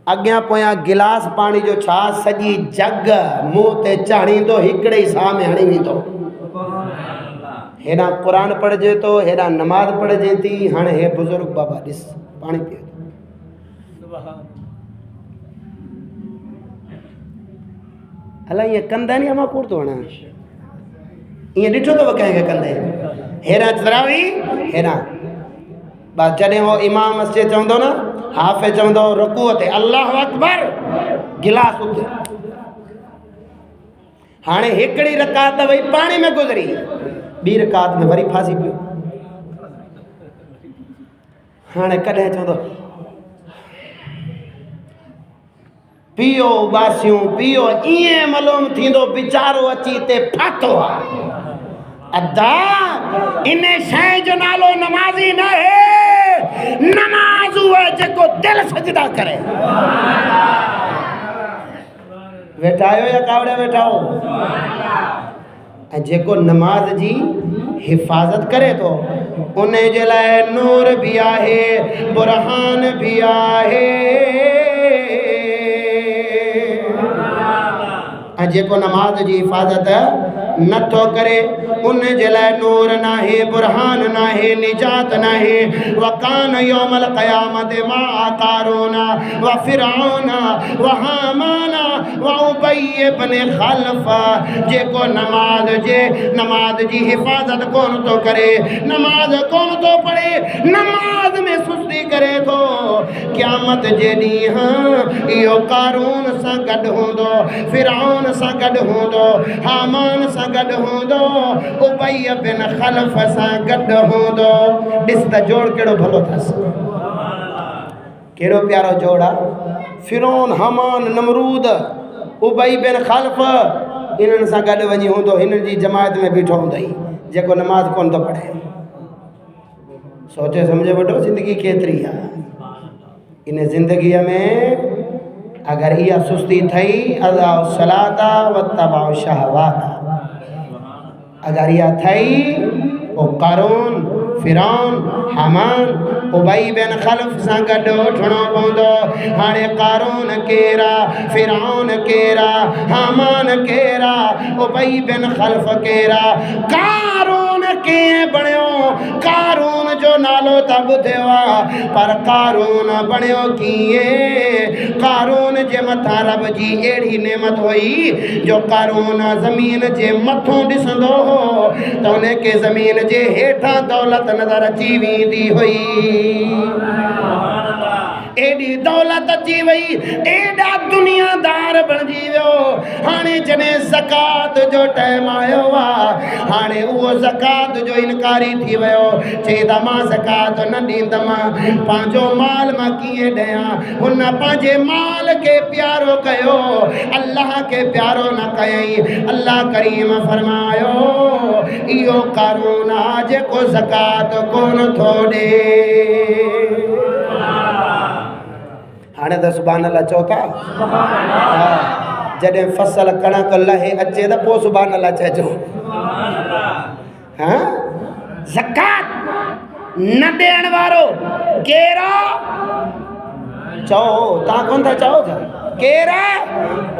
अॻियां पोयां गिलास पाणी जो छा सॼी जग मुंहं ते चाढ़ींदो, हिकिड़े ई साह में हणी वेंदो। हेॾां क़ुरान पढ़जे थो, हेॾां नमाज़ पढ़जे थी। हाणे हे बुज़ुर्ग बाबा ॾिस पाणी पीए थो, अलाए ईअं कंदा आहिनि या मां कूड़ थो वञा, ईअं ॾिठो अथव कंहिंखे कंदे? हेॾां तरावी हेॾां बस जॾहिं वो इमाम मस्जिद चवंदो न, हाफ़िज़ चवंदो रुकूअ ते अल्लाह अकबर, गिलास उते। हाणे हिकिड़ी रकात वई पाणी में गुज़री, ॿी रकात में वरी फासी पियो। हाणे कॾहिं चवंदो पियो उबासियूं पियो, ईअं मालूम थींदो वीचारो अची हिते फाथो आहे। अदा इन शइ जो नालो नमाज़ी न है, नमाज़ उहा जेको दिल सजदा करे। वेठा आहियो या कावड़े वेठा हो? ऐं जेको नमाज जी हिफ़ाज़त करे थो उन जे लाइ नूर भी आहे, बुरहान भी आहे। ऐं जेको नमाज जी हिफ़ाज़त नथो करे उन जे लाइ नूर नाहे, बुरहान नाहे, निजात नाहे। वकान यौमल क़यामत मा कारून व फिरऔन व हामान व उबय इब्न खल्फ। जेको नमाज जी हिफ़ाज़त कोन थो करे, नमाज कोन थो पढ़े, नमाज में सुस्ती करे थो, क़यामत जे ॾींहुं इहो कारून सां गॾु हूंदो, फिरऔन सां गॾु हूंदो, हामान सां गॾु हूंदो, उबय बिन खल्फ सां गॾु हूंदो। ॾिस त जोड़ कहिड़ो भलो अथसि, कहिड़ो प्यारो जोड़ आहे। फिरौन, हामान, नमरूद, उबय बिन खल्फ इन्हनि सां गॾु वञी हूंदो, हिननि जी जमायत में बीठो हूंदई जेको नमाज कोन थो पढ़े। सोचे सम्झे वठो ज़िंदगी केतिरी आहे। इन ज़िंदगीअ में अगर इहा सुस्ती थई अदाउ सलाता वत्तबाउ शहवाता, अगर इहा थई ओ कारून, फिरौन, हामान, उबय बिन खल्फ सां गॾु उठणो पवंदो। हाणे कारून केरा, फिरौन केरा, हामान केरा, उबय बिन खल्फ केरा। कारून कीअं बणियो? कारून जो नालो त ॿुधियो आहे, पर कारून बणियो कीअं? कारून जे मथां रब जी अहिड़ी नेमत हुई जो कारून ज़मीन जे मथों ॾिसंदो हो त उनखे ज़मीन जे हेठां दौलत नज़र अची वेंदी हुई। एडी दौलत अची वई, एडा दुनियादार बणजी वियो। हाणे जॾहिं ज़कात जो टाइम आयो आहे, हाणे उहो ज़कात जो इनकारी थी वियो। चई त मां ज़कात न ॾींदमि, पंहिंजो माल मां कीअं ॾियां। हुन पंहिंजे माल खे प्यारो कयो, अल्लाह के प्यारो न कयई। अल्लाह करीम फरमायो इहो कारून आहे जेको ज़कात कोन थो ॾे। हाणे त सुभान अल्लाह चओ था। जॾहिं फसल कणक लहे अचे त पोइ सुभान अल्लाह चइजो। हाँ ज़कात न ॾियण वारो केरु चओ, तव्हां कोन था चओ था केरु?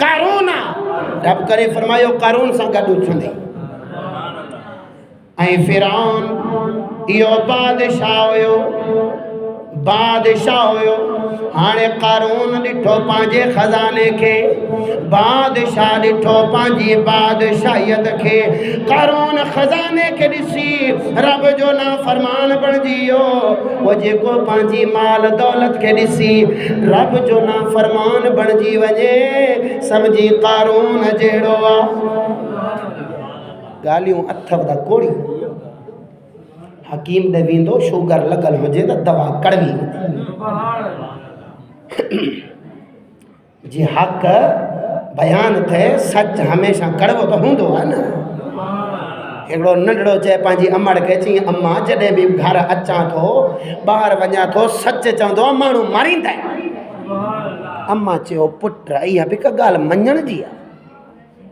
कारून आहे। रब करे फरमायो कारून सां गॾु उथंदे। ऐं फिरौन इहो बादशाह हुयो, बादशाह हुयो। हाणे कारून ॾिठो पंहिंजे खज़ाने खे, बादशाह ॾिठो पंहिंजी बादशाहियत खे। कारून खज़ाने खे ॾिसी रब जो नाफ़रमान बणिजी वियो। उहो जेको पंहिंजी माल दौलत खे ॾिसी रब जो नाफ़रमान बणिजी वञे, सम्झी कारून जहिड़ो आहे। ॻाल्हियूं अथव त कोड़ियूं। हकीम ॾे वेंदो, शुगर लॻल हुजे त दवा कड़वी जी हक़ बयान थिए, सच हमेशह कड़वो त हूंदो आहे न। हिकिड़ो नंढड़ो चए पंहिंजी अमड़ खे, चई अम्मा जॾहिं बि घर अचां थो, ॿाहिरि वञा थो, सच चवंदो आहे माण्हू मारींदा आहिनि। अम्मा चयो पुट इहा बि हिकु ॻाल्हि मञण जी आहे।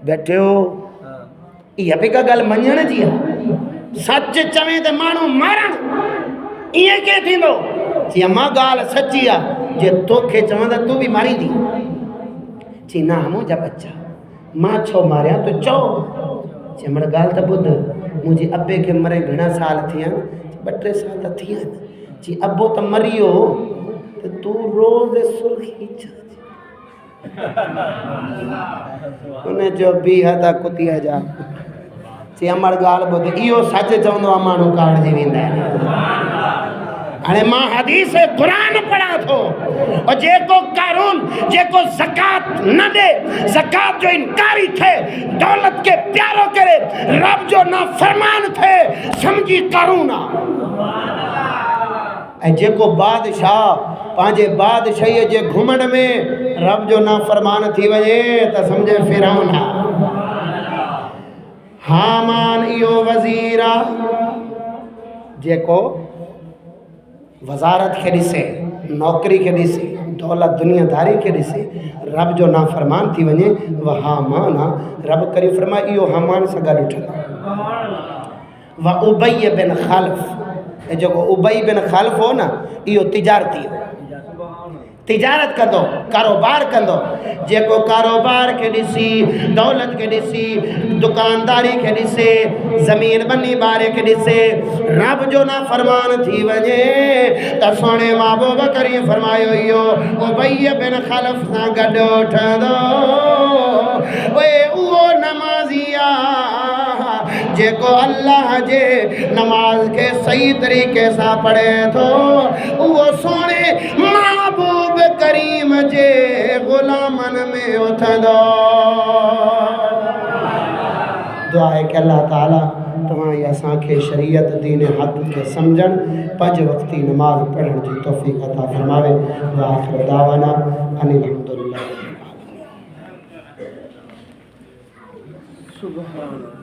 बैठो इहा बि हिकु ॻाल्हि मञण जी आहे। सच चवे त माण्हू मारण, ईअं कीअं थींदो? चई अम्मा ॻाल्हि सची आहे, जे तोखे चवां त तूं बि मारींदी। चई ना मुंहिंजा बच्चा, मां छो मारियां, तूं चओ। चई मड़ ॻाल्हि त ॿुध, मुंहिंजे अबे खे मरे घणा साल थिया आहिनि? 2-3 साल त थिया आहिनि। चई अबो त मरी वियो त तूं रोज़ सुर्खी छा? उनजो बि हद कुतीअ जा। चई अमड़ ॻाल्हि ॿुध, इहो सच चवंदो आहे माण्हू काड़जी वेंदा आहिनि। हाणे मां हदीस क़ुरान पढ़ां थो, और जेको कारून जेको ज़कात न ॾे, ज़कात जो इनकारी थिए, दौलत के प्यारो करे, रब जो नाफ़रमान थिए, सम्झी कारून आहे। ऐं जेको बादशाह पंहिंजे बादशाहीअ जे घुमण में रब जो नाफ़रमान थी वञे त सम्झे फिरौन आहे। हामान इहो वज़ीर आहे जेको वज़ारत खे ॾिसे, नौकरी खे ॾिसे, दौलत दुनियादारी खे ॾिसे, रब जो नाफ़रमान थी वञे, उहा हामान आहे। रब करे फरमाए इहो हामान सां गॾु उठंदो। व उबई बिन ख़ल्फ़, ऐं जेको उबई बिन ख़ल्फ़ हो न, इहो तिजारती हो, तिजारत कंदो, कारोबार कंदो। जेको कारोबार खे ॾिसी, दौलत खे ॾिसी, दुकानदारी खे ॾिसे, ज़मीन बनी बारे खे ॾिसे, रब जो नाफ़रमान थी वञे त सोणे महबूब करीम फरमायो इहो उबई बिन ख़ल्फ़ सां गॾु उठंदो। उहे उहो नमाज़ी आहे जेको अल्लाह जे नमाज खे सही तरीक़े सां पढ़े थो, उहो सोणे महबूब करीम जे ग़ुलामन में उथंदो। दुआ है कि अल्लाह ताला तव्हां असांखे शरीयत दीन हक़ खे सम्झण, 5 वक़्ती नमाज़ पढ़ण जी तौफ़ीक़ अता फरमावे। व आख़िर दावाना अनिल हम्दुलिल्लाह। सुभान अल्लाह।